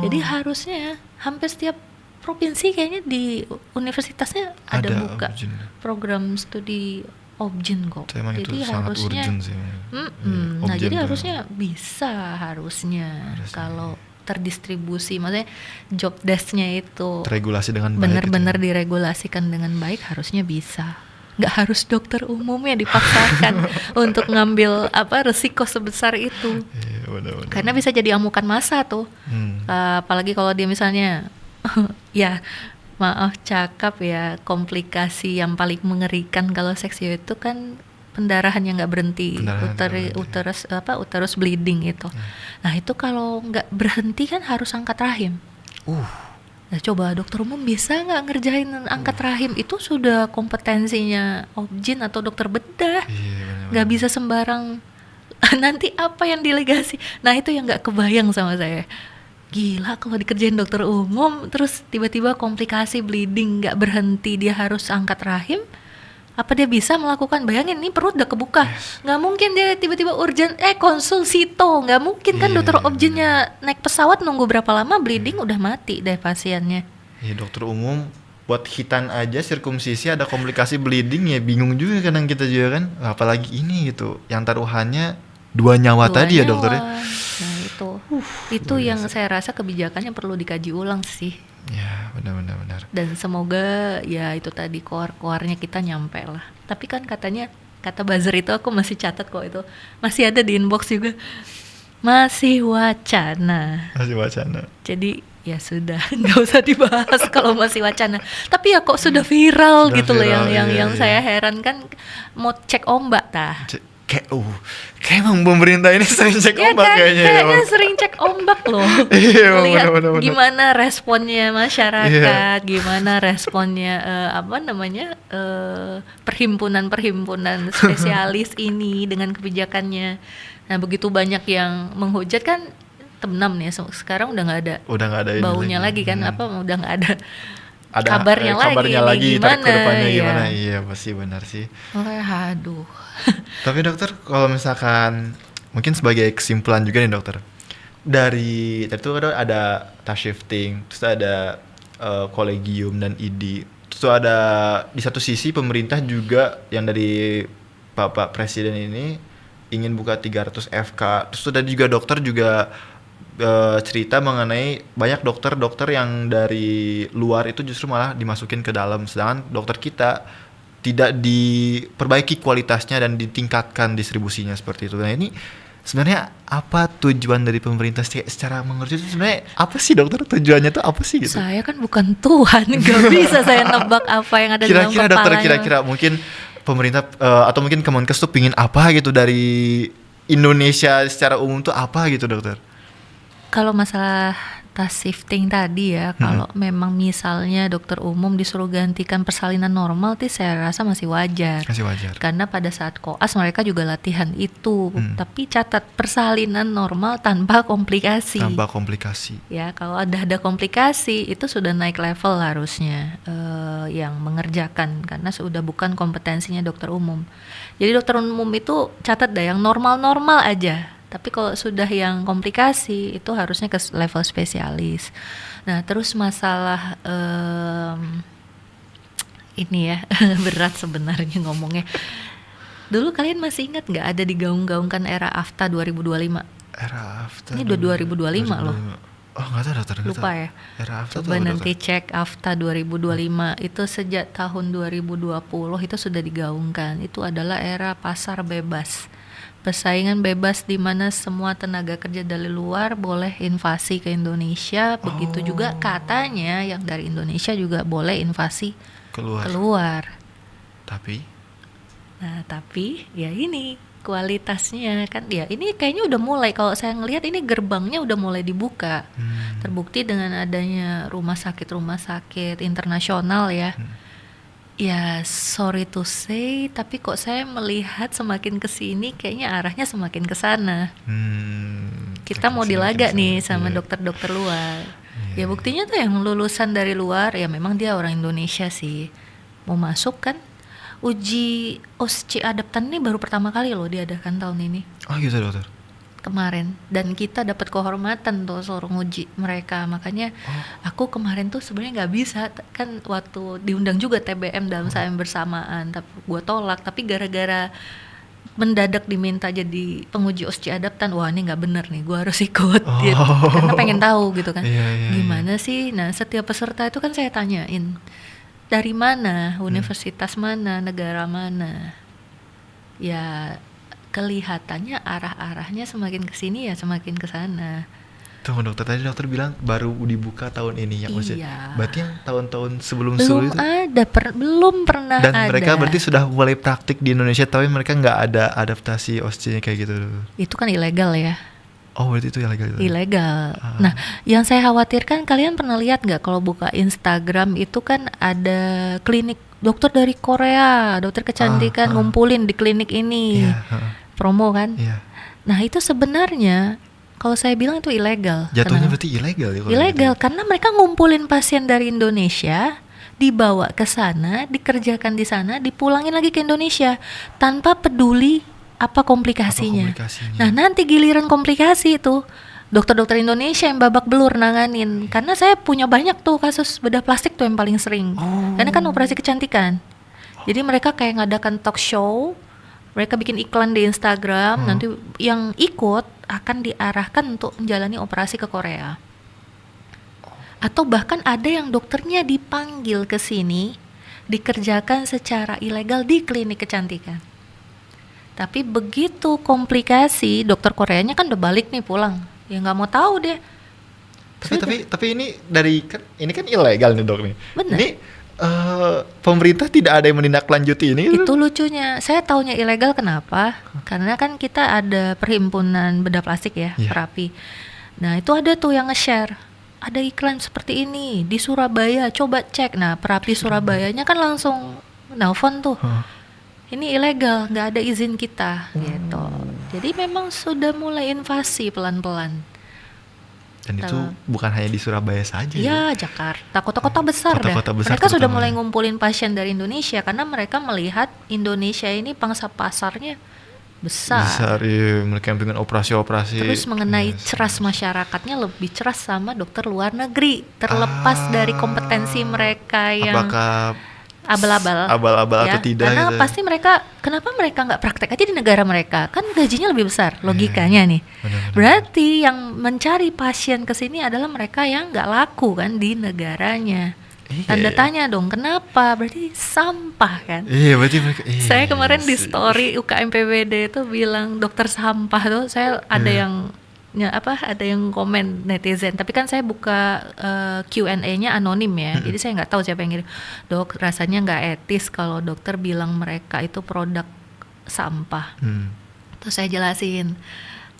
Jadi harusnya hampir setiap provinsi kayaknya di universitasnya ada buka obgyn. program studi obgyn kok. Emang itu Jadi sangat harusnya urgent sih. nah Obgyn jadi tuh. harusnya bisa kalau terdistribusi, maksudnya job desk-nya itu Terregulasi dengan baik. benar-benar gitu. diregulasikan dengan baik, harusnya bisa. Nggak harus dokter umumnya dipaksakan untuk ngambil resiko sebesar itu. Iya, benar-benar. Karena bisa jadi amukan massa tuh. Apalagi kalau dia misalnya ya maaf cakap ya, komplikasi yang paling mengerikan kalau seksio itu kan pendarahan yang nggak berhenti, uterus bleeding itu. Nah itu kalau nggak berhenti kan harus angkat rahim. Nah coba dokter umum bisa nggak ngerjain angkat rahim? Itu sudah kompetensinya obgyn atau dokter bedah. Nggak bisa sembarang. Nanti apa yang delegasi? Nah itu yang nggak kebayang sama saya. Gila kalau dikerjain dokter umum terus tiba-tiba komplikasi bleeding nggak berhenti, dia harus angkat rahim. Apa dia bisa melakukan? Bayangin nih perut udah kebuka, nggak mungkin dia tiba-tiba urgent konsulsito, nggak mungkin kan. Iya, Dokter iya, objennya naik pesawat nunggu berapa lama, bleeding udah mati deh pasiennya. Ya dokter umum buat hitan aja sirkumsisi ada komplikasi bleeding ya bingung juga kadang kita juga kan, apalagi ini gitu yang taruhannya 2 nyawa Dua tadi ya nyawa. dokter ya. Nah itu yang saya rasa kebijakannya perlu dikaji ulang sih. Ya benar. Dan semoga ya itu tadi koar-koarnya kita nyampe lah. Tapi kan katanya, kata buzzer itu aku masih catat kok, itu masih ada di inbox juga, masih wacana. Masih wacana. Jadi ya sudah, nggak usah dibahas kalau masih wacana. Tapi ya kok sudah viral Sudah gitu loh, viral, yang iya. saya heran kan, mau cek ombak tah. Kayak emang pemerintah ini sering cek Ya ombak kan, kayaknya ya, kayaknya Bang. sering cek ombak loh. Iya, emang Lihat benar-benar. gimana responnya masyarakat, Iya. gimana responnya perhimpunan-perhimpunan spesialis ini dengan kebijakannya. Nah begitu banyak yang menghujat kan, tenam nih sekarang udah nggak ada Udah nggak ada ini baunya lagi kan, udah nggak ada ada kabarnya lagi nih, tarik ke depannya ya. gimana. Iya pasti benar sih. Oh, aduh. Tapi dokter kalau misalkan mungkin sebagai kesimpulan juga nih dokter, dari tadi tuh ada task shifting, terus ada kolegium dan ID, terus tuh ada di satu sisi pemerintah juga yang dari Bapak Presiden ini ingin buka 300 FK, terus tuh tadi juga dokter juga cerita mengenai banyak dokter-dokter yang dari luar itu justru malah dimasukin ke dalam, sedangkan dokter kita tidak diperbaiki kualitasnya dan ditingkatkan distribusinya seperti itu. Nah ini sebenarnya apa tujuan dari pemerintah secara mengerti itu sebenarnya apa sih dokter, tujuannya tuh apa sih gitu? Saya kan bukan Tuhan, nggak bisa saya nebak apa yang ada di dalam Kira-kira kepalanya. dokter, kira-kira mungkin pemerintah atau mungkin Kemenkes tuh pingin apa gitu dari Indonesia secara umum tuh apa gitu dokter? Kalau masalah task shifting tadi ya, kalau memang misalnya dokter umum disuruh gantikan persalinan normal, saya rasa masih wajar. Masih wajar. Karena pada saat koas mereka juga latihan itu. Tapi catat persalinan normal tanpa komplikasi. Tanpa komplikasi. Ya, kalau ada komplikasi itu sudah naik level harusnya yang mengerjakan, karena sudah bukan kompetensinya dokter umum. Jadi dokter umum itu catat dah yang normal-normal aja. Tapi kalau sudah yang komplikasi itu harusnya ke level spesialis. Nah terus masalah ini ya berat sebenarnya ngomongnya. Dulu kalian masih ingat nggak ada digaung-gaungkan era AFTA 2025? Era AFTA. Ini udah 2025 loh. Oh nggak tahu dokter. Lupa ya. Era AFTA Coba nanti cek AFTA 2025 itu sejak tahun 2020 itu sudah digaungkan. Itu adalah era pasar bebas. Persaingan bebas di mana semua tenaga kerja dari luar boleh invasi ke Indonesia. Begitu juga katanya yang dari Indonesia juga boleh invasi keluar. Tapi ya ini kualitasnya kan ya ini kayaknya udah mulai, kalau saya ngelihat ini gerbangnya udah mulai dibuka. Terbukti dengan adanya rumah sakit internasional ya. Ya sorry to say, tapi kok saya melihat semakin kesini kayaknya arahnya semakin ke sana. Kita mau dilaga nih sama dokter-dokter luar. Ya buktinya tuh yang lulusan dari luar ya memang dia orang Indonesia sih. Mau masuk kan, uji OSCE adaptan ini baru pertama kali loh diadakan tahun ini. Oh gitu dokter. Kemarin, dan kita dapat kehormatan tuh suruh nguji mereka. Makanya aku kemarin tuh sebenarnya nggak bisa kan, waktu diundang juga TBM dalam SAM bersamaan, tapi gue tolak. Tapi gara-gara mendadak diminta jadi penguji OSCE adaptan, wah ini nggak bener nih, gue harus ikut gitu. Karena pengen tahu gitu kan, gimana sih. Nah setiap peserta itu kan saya tanyain dari mana, universitas mana, negara mana. Ya kelihatannya arah-arahnya semakin kesini ya semakin kesana. Tunggu dokter, tadi dokter bilang baru dibuka tahun ini ya maksudnya. Iya. Berarti yang tahun-tahun sebelum Belum itu ada, belum pernah dan ada. mereka berarti sudah mulai praktik di Indonesia, tapi mereka nggak ada adaptasi OSCE-nya kayak gitu. Itu kan ilegal ya. Oh berarti itu ilegal. Ilegal. Nah, yang saya khawatirkan, kalian pernah lihat nggak kalau buka Instagram itu kan ada klinik dokter dari Korea, dokter kecantikan ngumpulin di klinik ini. Promo kan? Nah itu sebenarnya kalau saya bilang itu ilegal. Jatuhnya berarti ilegal ya? Ilegal karena mereka ngumpulin pasien dari Indonesia dibawa ke sana, dikerjakan di sana, dipulangin lagi ke Indonesia tanpa peduli apa komplikasinya. Nah, nanti giliran komplikasi itu dokter-dokter Indonesia yang babak belur nanganin. Karena saya punya banyak tuh kasus bedah plastik tuh yang paling sering. Karena kan operasi kecantikan. Jadi mereka kayak ngadakan talk show, mereka bikin iklan di Instagram, nanti yang ikut akan diarahkan untuk menjalani operasi ke Korea. Atau bahkan ada yang dokternya dipanggil ke sini, dikerjakan secara ilegal di klinik kecantikan. Tapi begitu komplikasi, dokter Koreanya kan udah balik nih pulang. Ya nggak mau tahu deh. Tapi ini ini kan ilegal nih dok nih. Bener. Ini pemerintah tidak ada yang menindaklanjuti ini. Itu lucunya. Saya taunya ilegal kenapa? Karena kan kita ada perhimpunan bedah plastik ya, terapi. Nah itu ada tuh yang nge-share. Ada iklan seperti ini di Surabaya. Coba cek. Nah perapi Surabayanya kan langsung nelfon tuh. Ini ilegal, nggak ada izin kita gitu. Jadi memang sudah mulai invasi pelan-pelan. Dan itu bukan hanya di Surabaya saja. Ya, Jakarta, kota-kota besar Kota-kota dah. besar Mereka sudah terutama mulai ya. ngumpulin pasien dari Indonesia karena mereka melihat Indonesia ini pangsa pasarnya besar. Iya, mereka yang pengen operasi-operasi. Terus mengenai ceras masyarakatnya lebih ceras sama dokter luar negeri, terlepas dari kompetensi mereka yang apakah abal-abal ya, atau tidak karena gitu. pasti kenapa mereka nggak praktek aja di negara mereka, kan gajinya lebih besar, logikanya nih. Benar-benar. Berarti yang mencari pasien ke sini adalah mereka yang nggak laku kan di negaranya. Tanda tanya dong, kenapa? Berarti sampah kan. Iya, berarti mereka. Saya kemarin di story UKM PBD itu bilang dokter sampah tuh, saya ada yang ada yang komen netizen, tapi kan saya buka Q&A-nya anonim ya, jadi saya nggak tahu siapa yang ngirim. Dok, rasanya nggak etis kalau dokter bilang mereka itu produk sampah. Terus saya jelasin,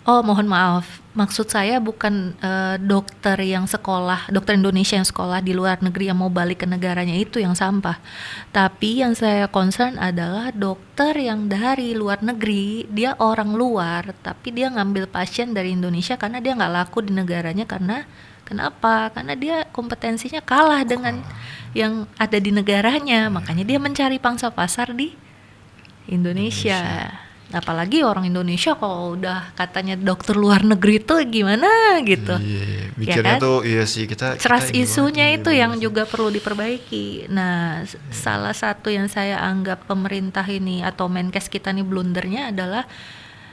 oh mohon maaf, maksud saya bukan dokter Indonesia yang sekolah di luar negeri yang mau balik ke negaranya itu yang sampah. Tapi yang saya concern adalah dokter yang dari luar negeri, dia orang luar, tapi dia ngambil pasien dari Indonesia karena dia nggak laku di negaranya. Kenapa? Karena dia kompetensinya kalah dengan yang ada di negaranya, makanya dia mencari pangsa pasar di Indonesia. Apalagi orang Indonesia kalau udah katanya dokter luar negeri tuh gimana gitu. Iya, mikirnya kan? tuh iya sih kita Trust ini isunya banget, itu yang juga perlu diperbaiki. Nah, salah satu yang saya anggap pemerintah ini atau Menkes kita nih blundernya adalah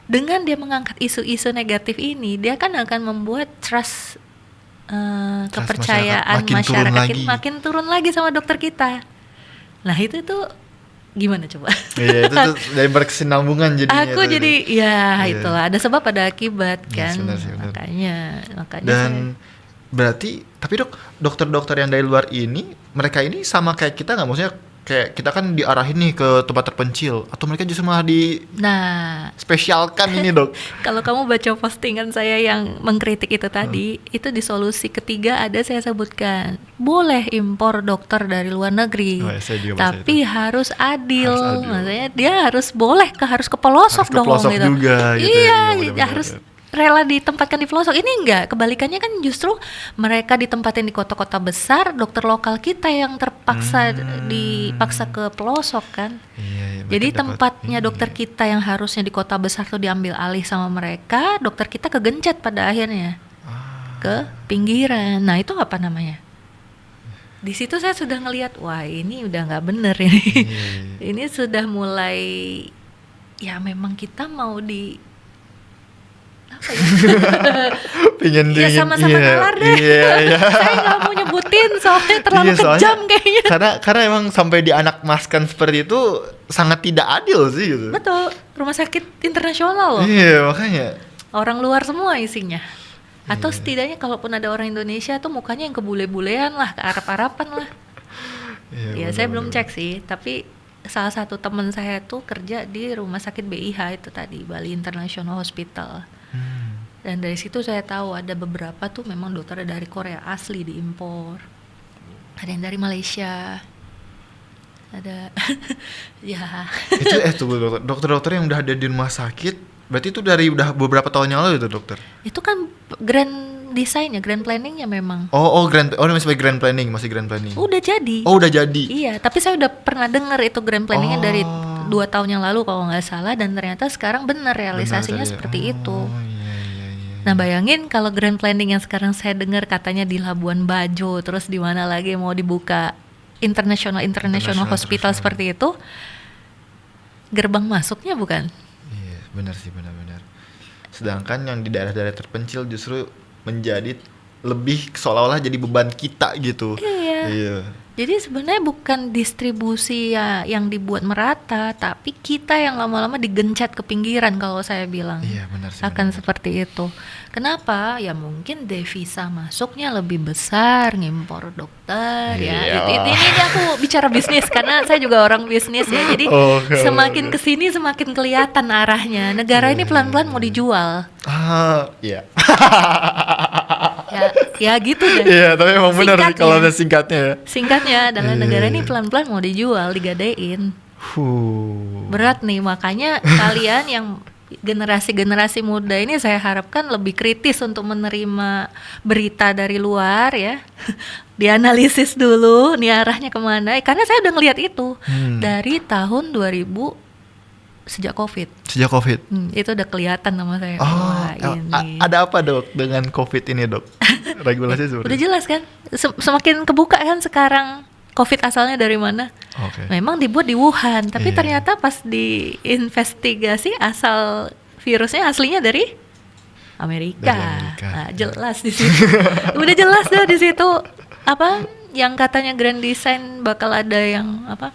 dengan dia mengangkat isu-isu negatif ini, dia kan akan membuat trust kepercayaan masyarakat makin turun lagi sama dokter kita. Nah, itu tuh gimana coba? Iya, itu tuh dari berkesinambungan jadinya. Aku jadi itulah ada sebab ada akibat kan. Benar sih, benar. Makanya Dan berarti tapi dokter-dokter yang dari luar ini mereka ini sama kayak kita nggak, maksudnya kayak kita kan diarahin nih ke tempat terpencil, atau mereka justru malah spesialkan ini dok? Kalau kamu baca postingan saya yang mengkritik itu tadi, itu di solusi ketiga ada saya sebutkan boleh impor dokter dari luar negeri, tapi harus adil. Maksudnya dia harus ke pelosok dong gitu. Juga, gitu iya, ya, harus rela ditempatkan di pelosok. Ini enggak, kebalikannya kan justru mereka ditempatin di kota-kota besar, dokter lokal kita yang dipaksa ke pelosok kan. Iya, jadi tempatnya dokter kita yang harusnya di kota besar tuh diambil alih sama mereka, dokter kita kegencet pada akhirnya ke pinggiran. Nah itu apa namanya? Di situ saya sudah ngelihat, wah ini udah nggak bener ini. Ini sudah mulai, ya memang kita mau ya sama-sama nalar deh. Saya nggak mau nyebutin soalnya terlalu kejam kayaknya. Karena emang sampai dianakmaskan seperti itu sangat tidak adil sih gitu. Betul, rumah sakit internasional loh. Iya, makanya. Orang luar semua isinya. Atau setidaknya kalaupun ada orang Indonesia tuh mukanya yang kebule-bulean lah, ke Arab-Araban lah. Ya saya belum cek sih, tapi salah satu teman saya tuh kerja di rumah sakit BIH itu tadi, Bali International Hospital. Dan dari situ saya tahu ada beberapa tuh memang dokter dari Korea asli diimpor, ada yang dari Malaysia, ada ya. Itu dokter-dokter yang udah ada di rumah sakit, berarti itu dari udah beberapa tahun yang lalu itu dokter? Itu kan grand desainnya, grand planningnya memang Oh, masih grand planning. udah jadi. Oh, udah jadi. Iya, tapi saya udah pernah dengar itu grand planningnya dari Oh. 2 tahun yang lalu kalau nggak salah, dan ternyata sekarang benar realisasinya Benar tadi ya. seperti itu. Oh, iya. Nah, bayangin kalau grand planning yang sekarang saya dengar katanya di Labuan Bajo, terus di mana lagi mau dibuka international hospital seperti itu, gerbang masuknya bukan? Iya, benar sih, benar. Sedangkan yang di daerah-daerah terpencil justru menjadi lebih seolah-olah jadi beban kita gitu. Iya. Jadi sebenarnya bukan distribusi ya yang dibuat merata, tapi kita yang lama-lama digencet ke pinggiran kalau saya bilang. Iya, benar sih. Akan benar. seperti itu. Kenapa? Ya mungkin devisa masuknya lebih besar, ngimpor dokter ya. Iya. Ini aku bicara bisnis karena saya juga orang bisnis ya. Jadi Oke. semakin kesini semakin kelihatan arahnya. Negara ini pelan-pelan mau dijual. Iya. Ya gitu deh. Iya, tapi emang benar sih Singkatnya. kalau ada singkatnya ya. Singkatnya adalah Iya. negara ini pelan-pelan mau dijual, digadein. Huh. Berat nih, makanya kalian yang generasi muda ini saya harapkan lebih kritis untuk menerima berita dari luar ya. Dianalisis dulu nih arahnya kemana, karena saya udah ngelihat itu dari tahun 2000 sejak COVID. Itu udah kelihatan sama saya. Wah, ini. Ada apa dok dengan COVID ini dok? Regulasi seperti Udah jelas kan? Semakin kebuka kan sekarang COVID asalnya dari mana? Oke. Memang dibuat di Wuhan, tapi Iya. ternyata pas diinvestigasi asal virusnya aslinya dari Amerika. Dari Amerika. Nah, jelas di situ. Udah jelas dah di situ apa yang katanya grand design bakal ada yang apa?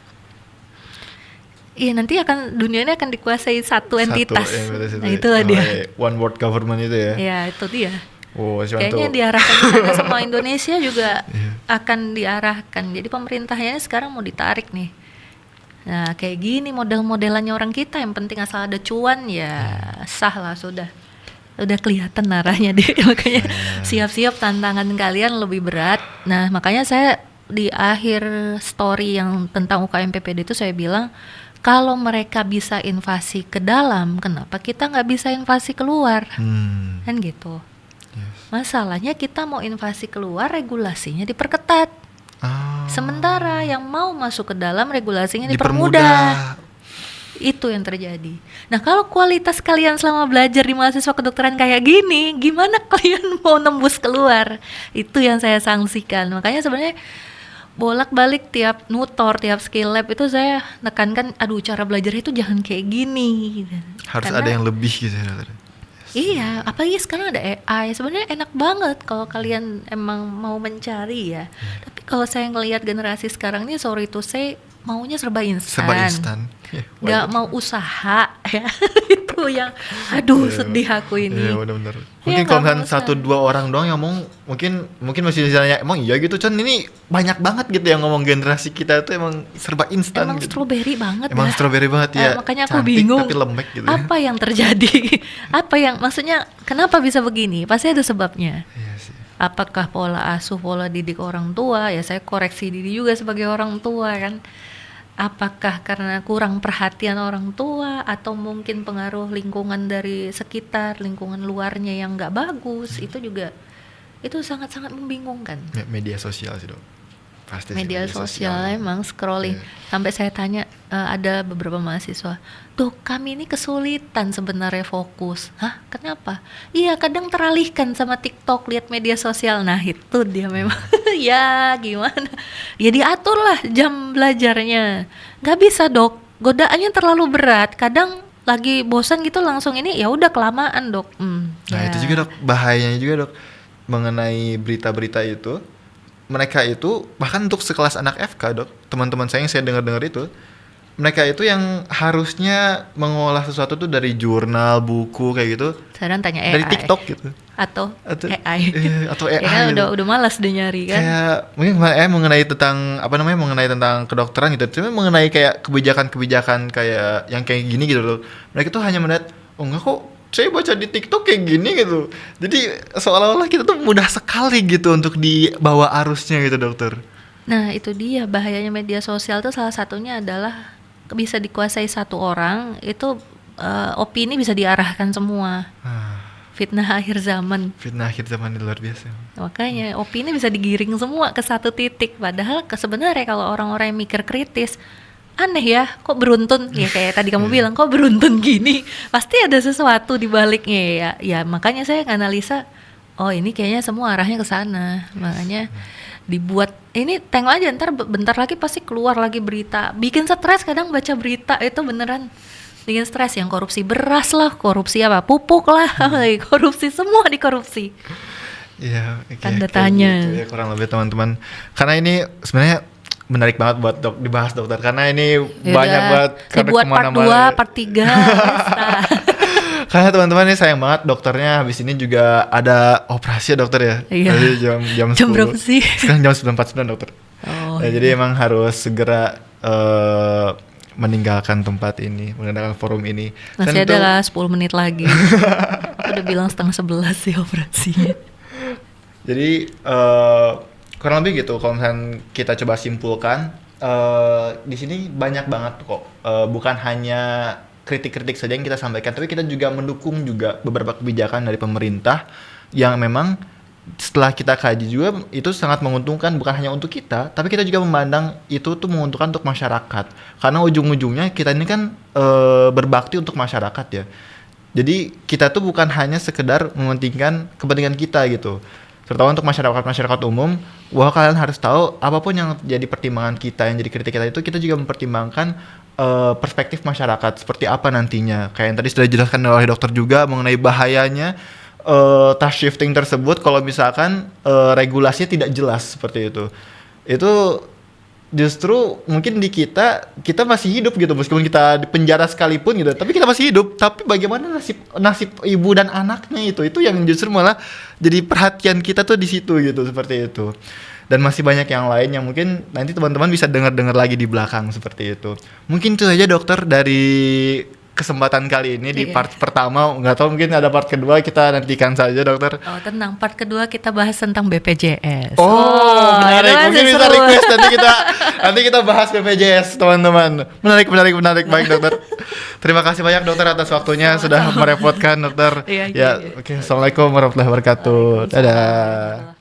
Iya, nanti dunia ini akan dikuasai satu entitas. Nah, itulah dia. One world government itu ya. Ya, itu dia. Oh, Kayaknya diarahkan ke sana, semua Indonesia juga akan diarahkan. Jadi pemerintahnya sekarang mau ditarik nih. Nah, kayak gini model-modelannya orang kita, yang penting asal ada cuan ya sah lah sudah. Udah kelihatan arahnya deh. Makanya siap-siap tantangan kalian lebih berat. Nah, makanya saya di akhir story yang tentang UKM PPD itu saya bilang, kalau mereka bisa invasi ke dalam, kenapa kita nggak bisa invasi keluar? Kan gitu. Masalahnya kita mau invasi keluar, regulasinya diperketat. Sementara yang mau masuk ke dalam, regulasinya dipermudah. Itu yang terjadi. Nah, kalau kualitas kalian selama belajar di mahasiswa kedokteran kayak gini, gimana kalian mau nembus keluar? Itu yang saya sanksikan. Makanya sebenarnya bolak-balik tiap nutor, tiap skill lab itu saya nekankan, aduh cara belajar itu jangan kayak gini. Harus Karena ada yang lebih gitu ya. iya, apalagi sekarang ada AI. Sebenarnya enak banget kalau kalian emang mau mencari ya. Tapi kalau saya ngelihat generasi sekarang ini, sorry to say, maunya serba instan. Nggak mau usaha ya. Itu yang aduh sedih aku ini. Iya, benar-benar. Iya, Mungkin nggak kalau mau misalnya 1-2 orang doang yang mau, mungkin masih misalnya emang iya gitu Chan, ini banyak banget gitu yang ngomong generasi kita itu emang serba instan Emang gitu. strawberry banget Emang ya. strawberry banget ya. Makanya aku Cantik bingung tapi lembek gitu. apa yang terjadi. Apa yang maksudnya kenapa bisa begini? Pasti ada sebabnya. Iya sih. Apakah pola asuh, pola didik orang tua? Ya saya koreksi diri juga sebagai orang tua kan. Apakah karena kurang perhatian orang tua, atau mungkin pengaruh lingkungan dari sekitar, lingkungan luarnya yang nggak bagus? Itu juga, itu sangat-sangat membingungkan. Media sosial sih dok. Pasti sih, Media sosial emang scrolling. Sampai saya tanya, ada beberapa mahasiswa, "Dok, kami ini kesulitan sebenarnya fokus." Hah, kenapa? Iya, kadang teralihkan sama TikTok, lihat media sosial. Nah, itu dia memang. Ya, gimana? Ya diatur lah jam belajarnya. Nggak bisa, Dok. Godaannya terlalu berat. Kadang lagi bosan gitu langsung ini, ya udah kelamaan, Dok. Nah, itu juga dok, bahayanya juga dok mengenai berita-berita itu. Mereka itu bahkan untuk sekelas anak FK dok, teman-teman saya yang saya dengar-dengar itu, mereka itu yang harusnya mengolah sesuatu tuh dari jurnal, buku kayak gitu, Sekarang tanya AI. dari TikTok gitu, Atau AI. atau AI Ya kan gitu. udah malas deh nyari kan. Kayak mungkin mengenai tentang kedokteran gitu, cuma mengenai kayak kebijakan kayak yang kayak gini gitu loh. Mereka tuh hanya melihat, oh enggak kok, saya baca di TikTok kayak gini gitu. Jadi seolah-olah kita tuh mudah sekali gitu untuk dibawa arusnya gitu dokter. Nah, itu dia bahayanya media sosial tuh, salah satunya adalah bisa dikuasai satu orang, itu opini bisa diarahkan semua. Fitnah akhir zaman. Fitnah akhir zaman ini luar biasa. Makanya opini bisa digiring semua ke satu titik. Padahal sebenarnya kalau orang-orang yang mikir kritis, aneh ya, kok beruntun? Ya kayak tadi kamu bilang, kok beruntun gini? Pasti ada sesuatu di baliknya ya. Ya makanya saya analisa, oh ini kayaknya semua arahnya ke sana. Makanya dibuat ini, tengok aja ntar bentar lagi pasti keluar lagi berita. Bikin stres kadang baca berita itu beneran. Bikin stres, yang korupsi beras lah, korupsi apa, pupuk lah, korupsi, semua dikorupsi. Iya, Tanda tanya. Gitu ya, kurang lebih teman-teman. Karena ini sebenarnya menarik banget buat dibahas dokter, karena ini banyak banget. Dibuat part 2, part 3. Karena teman-teman ini sayang banget, dokternya habis ini juga ada operasi ya dokter ya. Iya. Jadi jam 10. Jam berapa sih? Sekarang jam 9.49 dokter. Oh, Ya, jadi emang harus segera meninggalkan tempat ini, meninggalkan forum ini. masih Dan ada lah 10 menit lagi. Aku udah bilang 10:30 sih operasinya. Jadi kurang lebih gitu. Kalau misalnya kita coba simpulkan, di sini banyak banget kok. Bukan hanya kritik-kritik saja yang kita sampaikan, tapi kita juga mendukung juga beberapa kebijakan dari pemerintah yang memang setelah kita kaji juga itu sangat menguntungkan, bukan hanya untuk kita, tapi kita juga memandang itu tuh menguntungkan untuk masyarakat. Karena ujung-ujungnya kita ini kan berbakti untuk masyarakat ya. Jadi kita tuh bukan hanya sekedar mementingkan kepentingan kita gitu. Terutama untuk masyarakat umum, bahwa kalian harus tahu apapun yang jadi pertimbangan kita, yang jadi kritik kita itu, kita juga mempertimbangkan perspektif masyarakat seperti apa nantinya. Kayak yang tadi sudah dijelaskan oleh dokter juga mengenai bahayanya task shifting tersebut kalau misalkan regulasinya tidak jelas seperti itu. Itu justru mungkin di kita masih hidup gitu, meskipun kita di penjara sekalipun gitu, tapi kita masih hidup. Tapi bagaimana nasib ibu dan anaknya itu yang justru malah jadi perhatian kita tuh di situ gitu, seperti itu. Dan masih banyak yang lain yang mungkin nanti teman-teman bisa dengar lagi di belakang seperti itu. Mungkin itu saja dokter dari kesempatan kali ini di part pertama. Nggak tahu, mungkin ada part kedua, kita nantikan saja dokter. Oh tenang, part kedua kita bahas tentang BPJS. Menarik. Mungkin bisa request nanti kita bahas BPJS teman-teman. Menarik. Baik dokter. Terima kasih banyak dokter atas waktunya, sudah merepotkan dokter. Iya. Oke, assalamualaikum warahmatullahi wabarakatuh. Dadah.